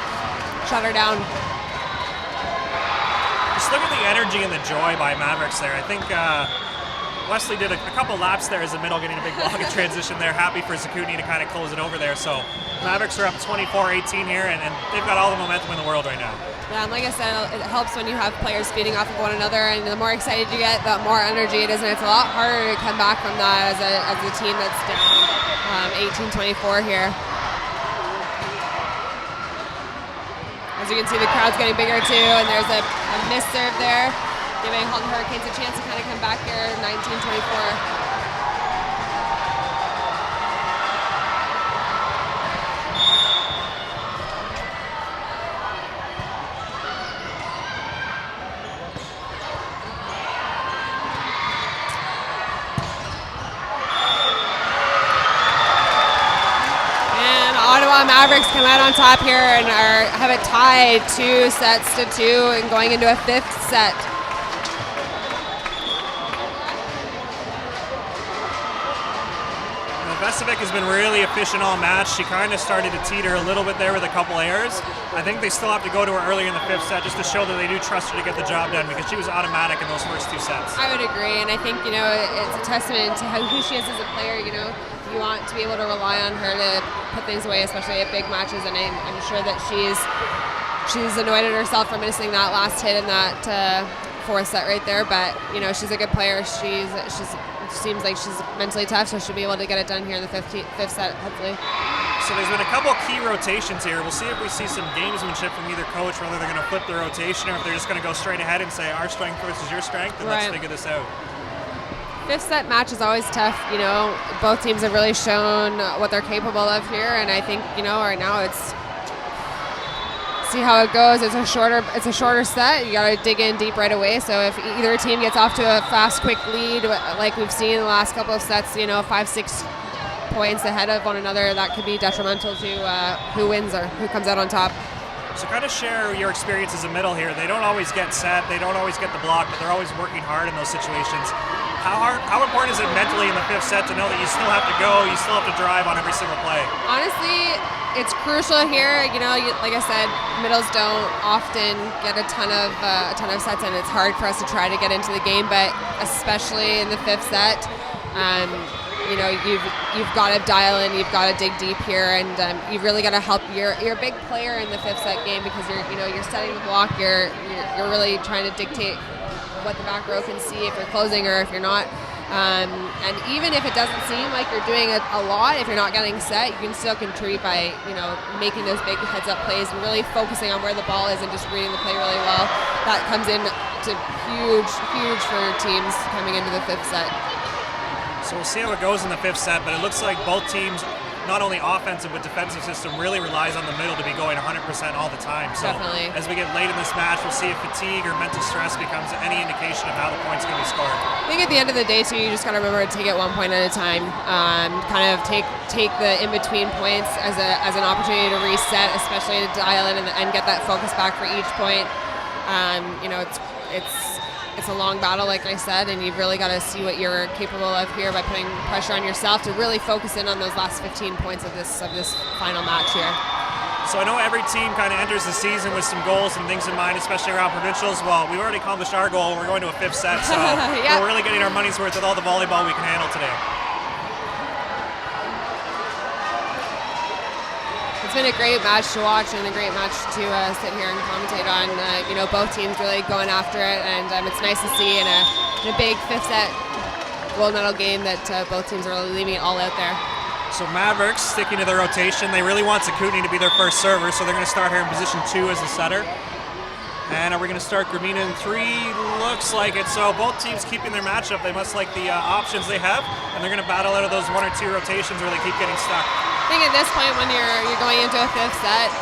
shut her down.
Just look at the energy and the joy by Mavericks there. I think Wesley did a couple laps there as the middle, getting a big block in transition there. Happy for Zakuni to kind of close it over there. So Mavericks are up 24-18 here, and they've got all the momentum in the world right now.
Yeah, and like I said, it helps when you have players feeding off of one another, and the more excited you get, the more energy it is, and it's a lot harder to come back from that as a team that's down 18-24 here. As you can see, the crowd's getting bigger too, and there's a missed serve there, giving Halton Hurricanes a chance to kind of come back here 19-24. Mavericks come out on top here and have it tied 2-2 and going into a 5th set.
Vesovic has been really efficient all match. She kind of started to teeter a little bit there with a couple errors. I think they still have to go to her early in the 5th set just to show that they do trust her to get the job done, because she was automatic in those first 2 sets.
I would agree, and I think, it's a testament to who she is as a player. You want to be able to rely on her to put things away, especially at big matches, and I'm sure that she's annoyed at herself for missing that last hit in that 4th set right there, but she's a good player. She seems like she's mentally tough, so she'll be able to get it done here in the 5th set, hopefully.
So there's been a couple key rotations here. We'll see if we see some gamesmanship from either coach, whether they're going to flip the rotation or if they're just going to go straight ahead and say our strength versus your strength, and let's figure this out.
5th set match is always tough. Both teams have really shown what they're capable of here, and I think right now it's see how it goes. It's a shorter set. You got to dig in deep right away. So if either team gets off to a fast, quick lead, like we've seen in the last couple of sets, 5-6 points ahead of one another, that could be detrimental to who wins or who comes out on top.
So kind of share your experience as a middle here. They don't always get set, they don't always get the block, but they're always working hard in those situations. How important is it mentally in the 5th set to know that you still have to go, you still have to drive on every single play?
Honestly, it's crucial here. Like I said, middles don't often get a ton of sets, and it's hard for us to try to get into the game. But especially in the 5th set, you've got to dial in, you've got to dig deep here, and you've really got to help. You're a big player in the fifth set game because you're setting the block. You're really trying to dictate what the back row can see if you're closing or if you're not. And even if it doesn't seem like you're doing a lot, if you're not getting set, you can still contribute by making those big heads-up plays and really focusing on where the ball is and just reading the play really well. That comes in to huge for teams coming into the fifth set.
So we'll see how it goes in the fifth set, but it looks like both teams, not only offensive but defensive system, really relies on the middle to be going 100% all the time. So
Definitely.
As we get late in this match, we'll see if fatigue or mental stress becomes any indication of how the points can be scored.
I think at the end of the day, too, you just got to remember to take it 1 point at a time. Kind of take the in-between points as an opportunity to reset, especially to dial in and get that focus back for each point. It's a long battle, like I said, and you've really got to see what you're capable of here by putting pressure on yourself to really focus in on those last 15 points of this final match here.
So I know every team kind of enters the season with some goals and things in mind, especially around provincials. Well, we've already accomplished our goal. We're going to a fifth set, so
Yep.
We're really getting our money's worth with all the volleyball we can handle today.
It's been a great match to watch and a great match to sit here and commentate on. Both teams really going after it, and it's nice to see in a big fifth set gold medal game that both teams are really leaving it all out there.
So Mavericks sticking to their rotation. They really want Zakutny to be their first server, so they're going to start here in position 2 as a setter. And are we going to start Gravina in 3? Looks like it. So both teams keeping their matchup. They must like the options they have, and they're going to battle out of those 1 or 2 rotations where they keep getting stuck.
I think at this point, when you're going into a fifth set,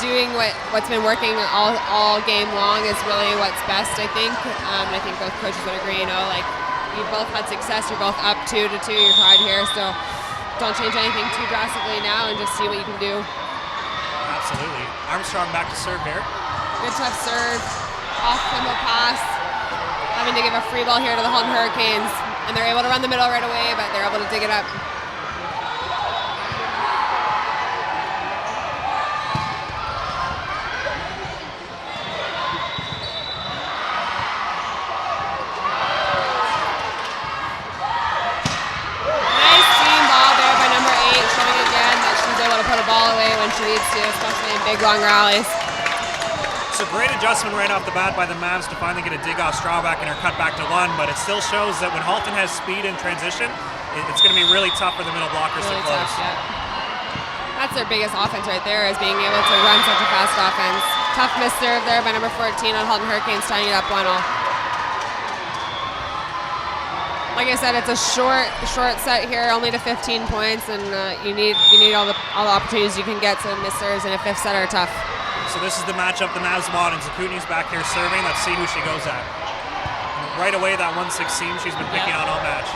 doing what's been working all game long is really what's best, I think. I think both coaches would agree. You both had success. You're both up 2-2. You're tied here, so don't change anything too drastically now, and just see what you can do.
Absolutely. Armstrong back to serve here.
Good tough serve, off-tempo pass, having to give a free ball here to the Halton Hurricanes, and they're able to run the middle right away, but they're able to dig it up. Nice team ball there by number 8, showing again that she's able to put a ball away when she needs to, especially in big long rallies.
It's a great adjustment right off the bat by the Mavs to finally get a dig off Strawback and her cut back to 1, but it still shows that when Halton has speed in transition, it's going to be really tough for the middle blockers to close.
Tough, yeah. That's their biggest offense right there, is being able to run such a fast offense. Tough miss serve there by number 14 on Halton Hurricanes, tying it up 1-0. Like I said, it's a short set here, only to 15 points, and you need all the opportunities you can get. So miss serves in a fifth set are tough.
So this is the matchup the Mavs want, and Zakutny's back here serving. Let's see who she goes at. And right away, that 1-6 seam she's been picking on all match.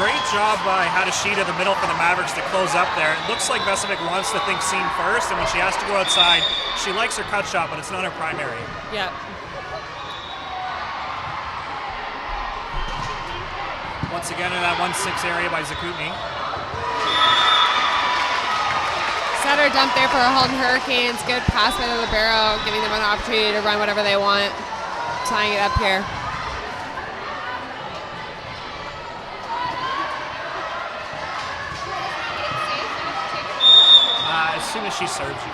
Great job by Hadashida, the middle for the Mavericks, to close up there. It looks like Vesevic wants to think seam first, and when she has to go outside, she likes her cut shot, but it's not her primary.
Yep.
Once again in that 1-6 area by Zakutny.
Setter dump there for Halton Hurricanes. Good pass by the libero, giving them an opportunity to run whatever they want. Tying it up here.
As soon as she serves you.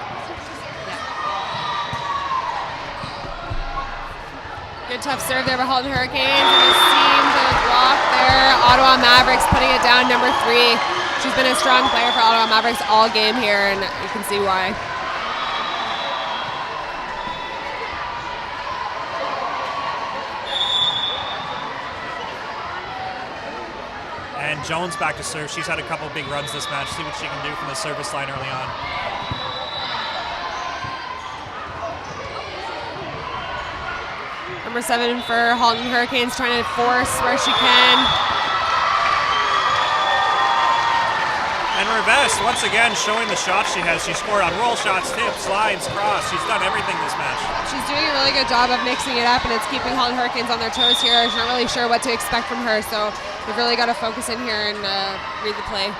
Good tough serve there by Halton Hurricanes, and it seems a block there. Ottawa Mavericks putting it down, number 3. She's been a strong player for Ottawa Mavericks all game here, and you can see why.
And Jones back to serve. She's had a couple big runs this match. See what she can do from the service line early on.
Number 7 for Halton Hurricanes, trying to force where she can.
And Rivest, once again, showing the shots she has. She scored on roll shots, tips, slides, cross. She's done everything this match.
She's doing a really good job of mixing it up, and it's keeping Halton Hurricanes on their toes here. She's not really sure what to expect from her, so we've really got to focus in here and read the play.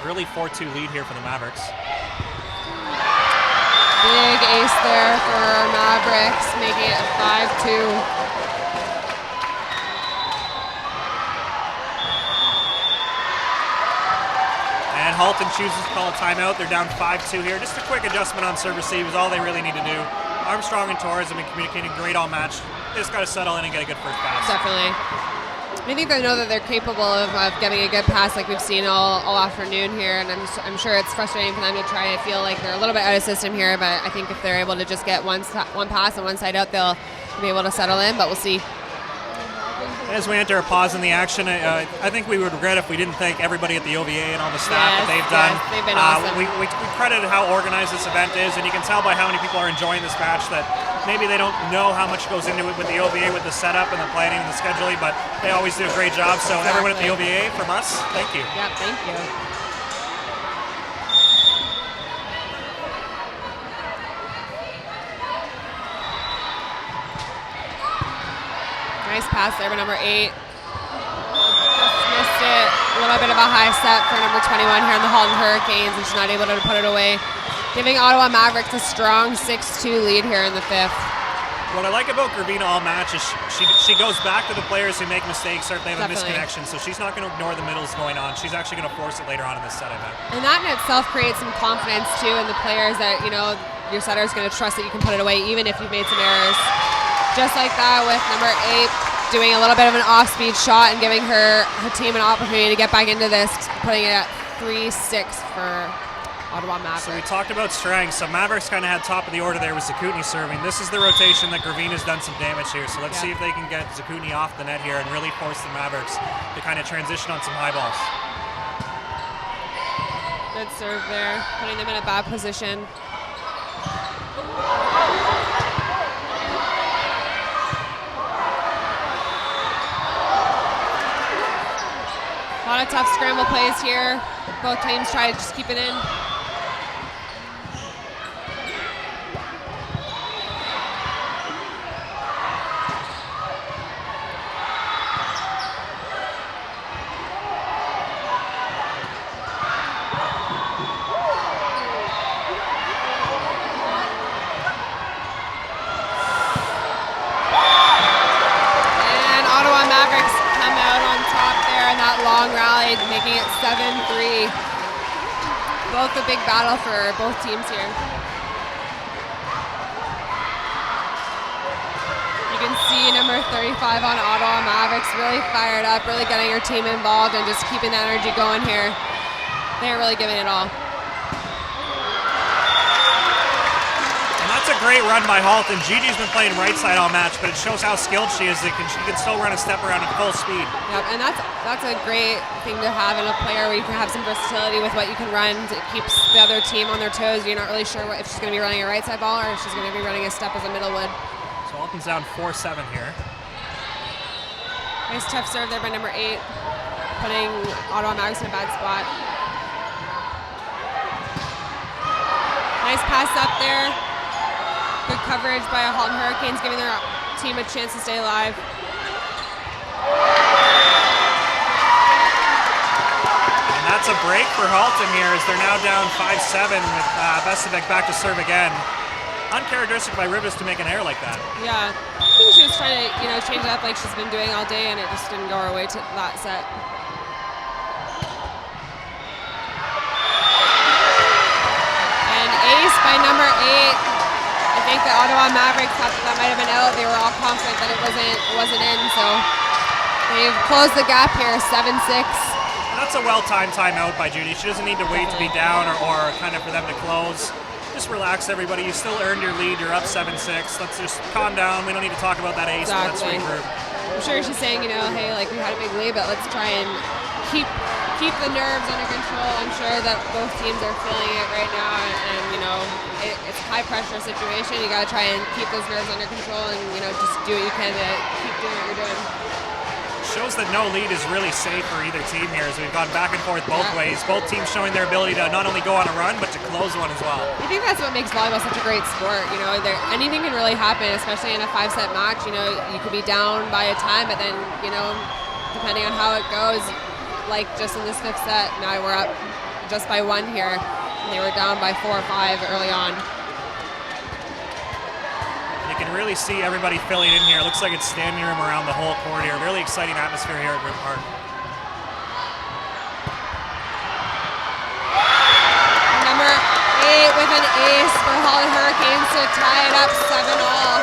Early 4-2 lead here for the Mavericks.
Big ace there for Mavericks, making it 5-2.
Halton chooses to call a timeout. They're down 5-2 here. Just a quick adjustment on serve receive is all they really need to do. Armstrong and Torres have been communicating great all match. They just got to settle in and get a good first pass.
Definitely. I think they know that they're capable of getting a good pass like we've seen all afternoon here, and I'm sure it's frustrating for them to try and feel like they're a little bit out of system here, but I think if they're able to just get one pass and one side out, they'll be able to settle in, but we'll see.
As we enter a pause in the action, I think we would regret if we didn't thank everybody at the OVA and all the staff that they've done.
Yes, they've been awesome.
We credited how organized this event is, and you can tell by how many people are enjoying this match that maybe they don't know how much goes into it with the OVA, with the setup and the planning and the scheduling, but they always do a great job. So everyone at the OVA, from us, thank you.
Yep, thank you. Nice pass there by number 8. Just missed it. A little bit of a high set for number 21 here on the Halton Hurricanes, and she's not able to put it away. Giving Ottawa Mavericks a strong 6-2 lead here in the 5th.
What I like about Gravina all match is she goes back to the players who make mistakes or if they have a misconnection, so she's not going to ignore the middles going on. She's actually going to force it later on in this set, I bet.
And that in itself creates some confidence, too, in the players that, you know, your setter is going to trust that you can put it away even if you've made some errors. Just like that with number 8 doing a little bit of an off-speed shot and giving her team an opportunity to get back into this, putting it at 3-6 for Ottawa Mavericks.
So we talked about strength. So Mavericks kind of had top of the order there with Zakutny serving. This is the rotation that Gravina's done some damage here. So let's see if they can get Zakutny off the net here and really force the Mavericks to kind of transition on some high balls.
Good serve there, putting them in a bad position. A lot of tough scramble plays here. Both teams try to just keep it in. Long rally, making it 7-3. Both a big battle for both teams here. You can see number 35 on Ottawa Mavericks really fired up, really getting her team involved and just keeping the energy going here. They're really giving it all.
That's a great run by Halton. Gigi's been playing right side all match, but it shows how skilled she is. She can still run a step around at full speed.
Yep, and that's a great thing to have in a player where you can have some versatility with what you can run. It keeps the other team on their toes. You're not really sure if she's going to be running a right side ball or if she's going to be running a step as a middle would.
So Halton's down 4-7 here.
Nice tough serve there by number 8, putting Ottawa Mavericks in a bad spot. Nice pass up there. Good coverage by Halton Hurricanes, giving their team a chance to stay alive.
And that's a break for Halton here as they're now down 5-7 with Vesevic back to serve again. Uncharacteristic by Rivas to make an error like that.
Yeah, I think she was trying to change it up like she's been doing all day, and it just didn't go her way to that set. And ace by number 8. I think the Ottawa Mavericks thought that might have been out. They were all confident that it wasn't in, so they've closed the gap here, 7-6.
And that's a well-timed timeout by Judy. She doesn't need to wait to be down or kind of for them to close. Just relax, everybody. You still earned your lead. You're up 7-6. Let's just calm down. We don't need to talk about that ace.
Exactly.
Let's regroup.
I'm sure she's saying, hey, like we had a big lead, but let's try and keep the nerves under control. I'm sure that both teams are feeling it right now, and it's a high pressure situation. You got to try and keep those nerves under control, and just do what you can to keep doing what you're doing.
Shows that no lead is really safe for either team here, as we've gone back and forth both ways. Both teams showing their ability to not only go on a run, but to close one as well.
I think that's what makes volleyball such a great sport. Anything can really happen, especially in a 5-set match. You could be down by a time, but then depending on how it goes, like just in this 5th set, now we're up just by 1 here. And they were down by 4 or 5 early on.
You can really see everybody filling in here. It looks like it's standing room around the whole court here. Really exciting atmosphere here at Grim Park.
an ace for Holland Hurricanes to tie it up 7-all.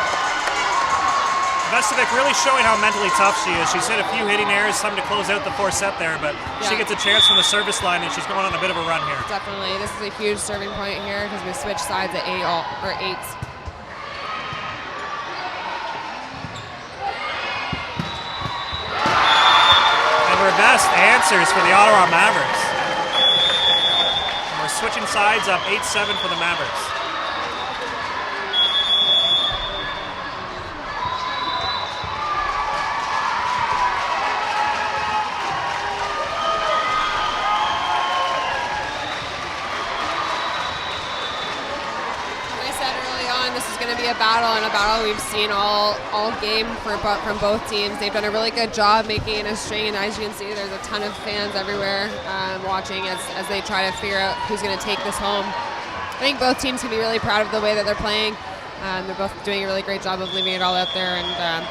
Vestovic really showing how mentally tough she is. She's hit a few hitting errors, some to close out the fourth set there, but she gets a chance from the service line, and she's going on a bit of a run here.
Definitely. This is a huge serving point here because we switched sides at eights.
And Revest answers for the Ottawa Mavericks. And we're switching sides up 8-7 for the Mavericks.
A battle, and a battle we've seen all game from both teams. They've done a really good job making it a string, and as you can see, there's a ton of fans everywhere watching as they try to figure out who's going to take this home. I think both teams can be really proud of the way that they're playing. They're both doing a really great job of leaving it all out there, and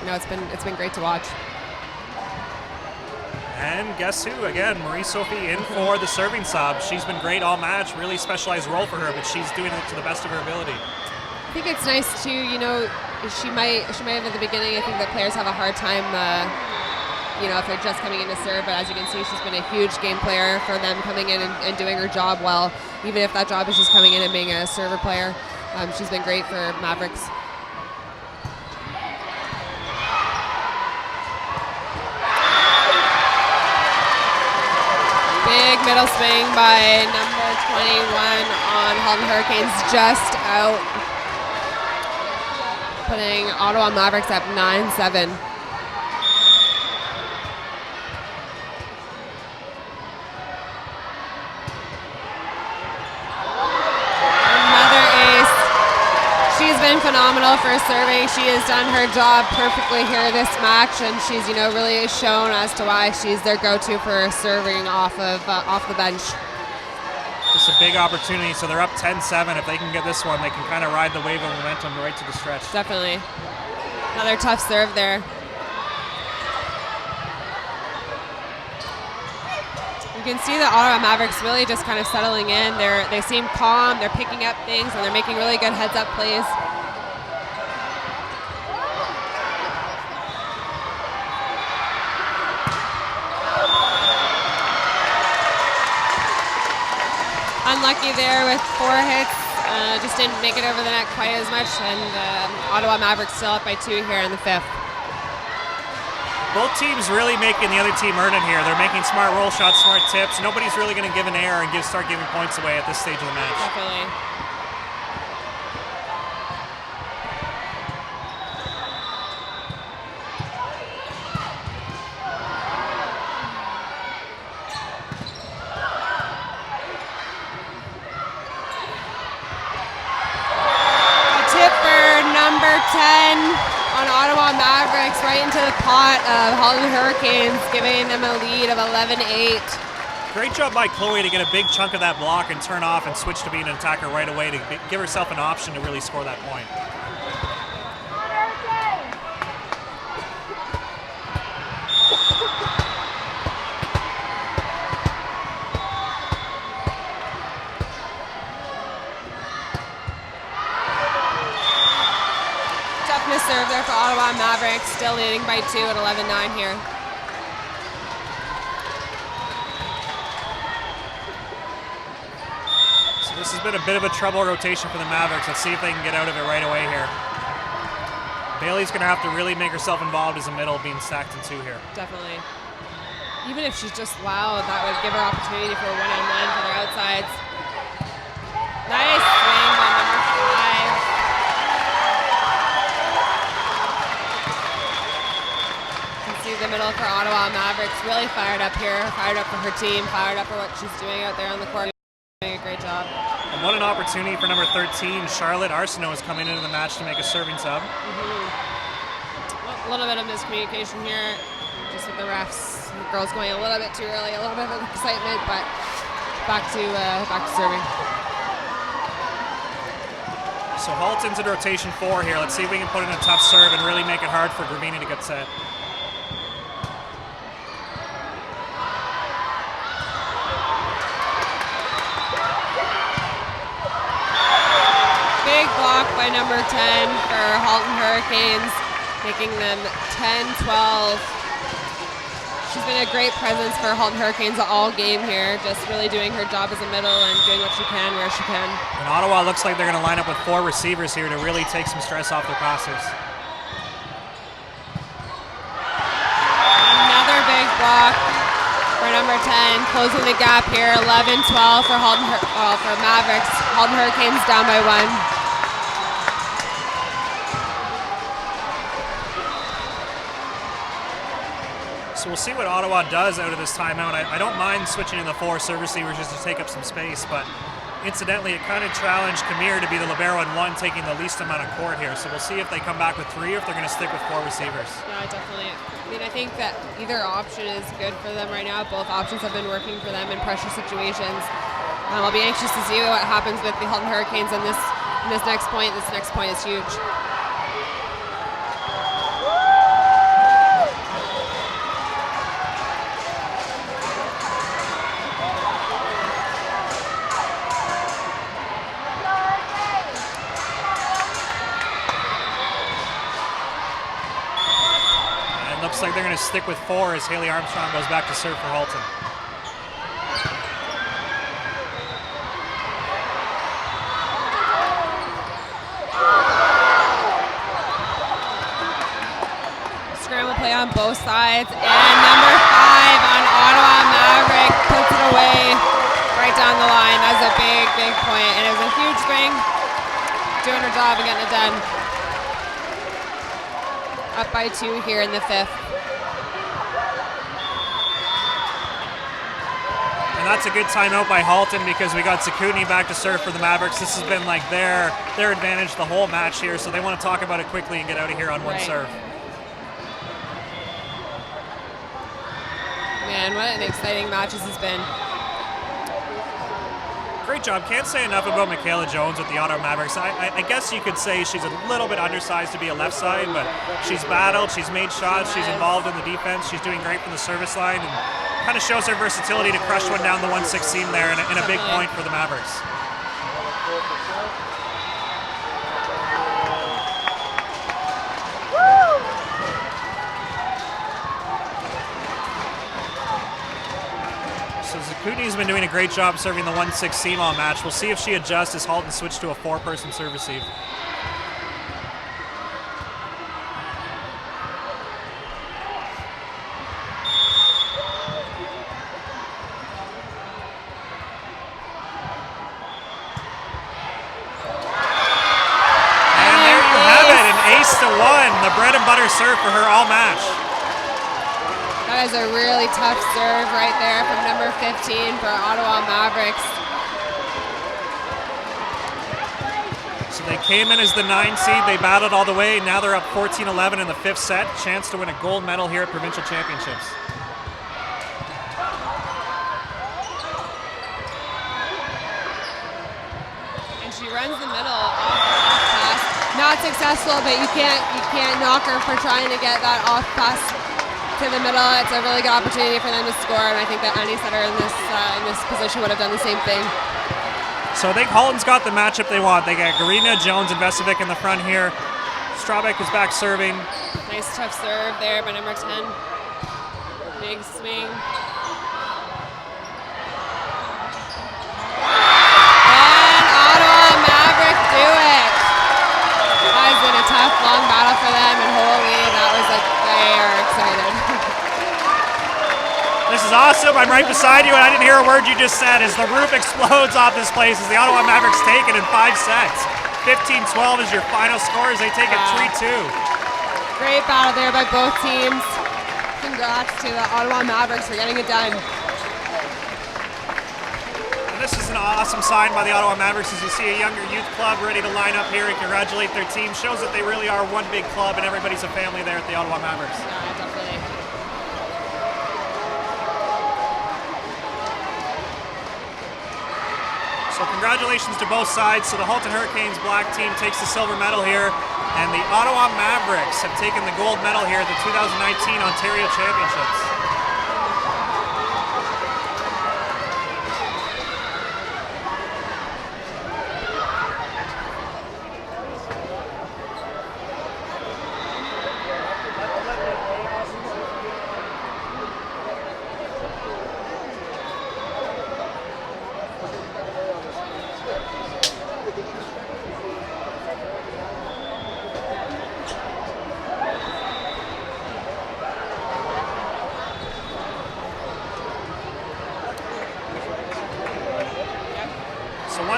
it's been great to watch.
And guess who? Again, Marie-Sophie in for the serving sub. She's been great all match, really specialized role for her, but she's doing it to the best of her ability.
I think it's nice too, she might have at the beginning, I think that players have a hard time, if they're just coming in to serve, but as you can see, she's been a huge game player for them coming in and doing her job well, even if that job is just coming in and being a server player. She's been great for Mavericks. Big middle swing by number 21 on Halton Hurricanes, just out, putting Ottawa Mavericks up 9-7. Another ace. She's been phenomenal for serving. She has done her job perfectly here this match, and she's really shown as to why she's their go-to for serving off the bench.
Just a big opportunity, so they're up 10-7. If they can get this one, they can kind of ride the wave of momentum right to the stretch.
Definitely. Another tough serve there. You can see the Ottawa Mavericks really just kind of settling in. They seem calm, they're picking up things, and they're making really good heads-up plays. Unlucky there with 4 hits, just didn't make it over the net quite as much, and Ottawa Mavericks still up by 2 here in the 5th.
Both teams really making the other team earn it here. They're making smart roll shots, smart tips. Nobody's really going to give an error and start giving points away at this stage of the match.
Definitely. Number 10 on Ottawa Mavericks right into the pot of Holland Hurricanes, giving them a lead of 11-8.
Great job by Chloe to get a big chunk of that block and turn off and switch to being an attacker right away to give herself an option to really score that point.
Serve there for Ottawa Mavericks, still leading by 2 at 11-9 here.
So this has been a bit of a trouble rotation for the Mavericks. Let's see if they can get out of it right away here. Bailey's going to have to really make herself involved as a middle, being stacked in 2 here.
Definitely. Even if she's just loud, that would give her opportunity for a one-on-one for their outsides. Nice swing by number 5. See the middle for Ottawa Mavericks, really fired up here, fired up for her team, fired up for what she's doing out there on the court. Doing a great job.
And what an opportunity for number 13, Charlotte Arsenault, is coming into the match to make a serving sub.
Well, a little bit of miscommunication here, just with the refs. The girls going a little bit too early, a little bit of excitement, but back to serving.
So Halton's in rotation 4 here. Let's see if we can put in a tough serve and really make it hard for Gravini to get set.
by number 10 for Halton Hurricanes, making them 10-12. She's been a great presence for Halton Hurricanes all game here, just really doing her job as a middle and doing what she can where she can.
And Ottawa looks like they're going to line up with 4 receivers here to really take some stress off their passes.
Another big block for number 10, closing the gap here, 11-12 for for Mavericks. Halton Hurricanes down by 1.
So we'll see what Ottawa does out of this timeout. I don't mind switching in the 4 serve receivers just to take up some space, but incidentally, it kind of challenged Kamir to be the libero in 1, taking the least amount of court here. So we'll see if they come back with 3 or if they're going to stick with 4 receivers.
Yeah, definitely. I mean, I think that either option is good for them right now. Both options have been working for them in pressure situations. I'll be anxious to see what happens with the Halton Hurricanes in this next point. This next point is huge.
Looks like they're going to stick with 4 as Haley Armstrong goes back to serve for Halton.
Scramble play on both sides, and number 5 on Ottawa Maverick puts it away right down the line. That's a big, big point, and it was a huge swing, doing her job and getting it done. Up by 2 here in the 5th.
And that's a good timeout by Halton because we got Zakuni back to serve for the Mavericks. This has been like their advantage the whole match here, so they want to talk about it quickly and get out of here on 1 serve.
Man, what an exciting match this has been.
Great job. Can't say enough about Michaela Jones with the Ottawa Mavericks. I guess you could say she's a little bit undersized to be a left side, but she's battled, she's made shots, she's involved in the defense, she's doing great from the service line, and kind of shows her versatility to crush one down the 1-6 seam there, and a big point for the Mavericks. So Zakuni's been doing a great job serving the 1-6 seam all match. We'll see if she adjusts as Halton switch to a 4-person serve receive. The bread and butter serve for her all match.
That is a really tough serve right there from number 15 for Ottawa Mavericks.
So they came in as the 9 seed. They battled all the way. Now they're up 14-11 in the 5th set. Chance to win a gold medal here at provincial championships.
And she runs the middle off pass. Not successful, but you can't knock her for trying to get that off pass to the middle. It's a really good opportunity for them to score, and I think that any setter in this position would have done the same thing.
So I think Halton's got the matchup they want. They got Garina, Jones, and Vesevic in the front here. Strabeck is back serving.
Nice tough serve there by number 10. Big swing. And Ottawa Maverick do it. That has been a tough, long battle for them, and holy, that was like, they are excited.
This is awesome. I'm right beside you, and I didn't hear a word you just said as the roof explodes off this place as the Ottawa Mavericks take it in 5 sets. 15-12 is your final score as they take it 3-2.
Great battle there by both teams. Congrats to the Ottawa Mavericks for getting it done.
This is an awesome sign by the Ottawa Mavericks as you see a younger youth club ready to line up here and congratulate their team. Shows that they really are one big club and everybody's a family there at the Ottawa Mavericks.
Yeah, definitely.
So congratulations to both sides. So the Halton Hurricanes black team takes the silver medal here, and the Ottawa Mavericks have taken the gold medal here at the 2019 Ontario Championships.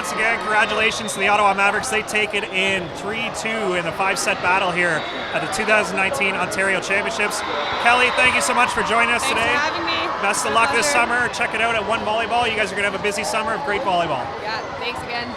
once again, congratulations to the Ottawa Mavericks. They take it in 3-2 in the 5-set battle here at the 2019 Ontario Championships. Kelly, thank you so much for joining us today.
Thanks for having me.
Best of luck this summer. Check it out at One Volleyball. You guys are going to have a busy summer of great volleyball.
Yeah, thanks again.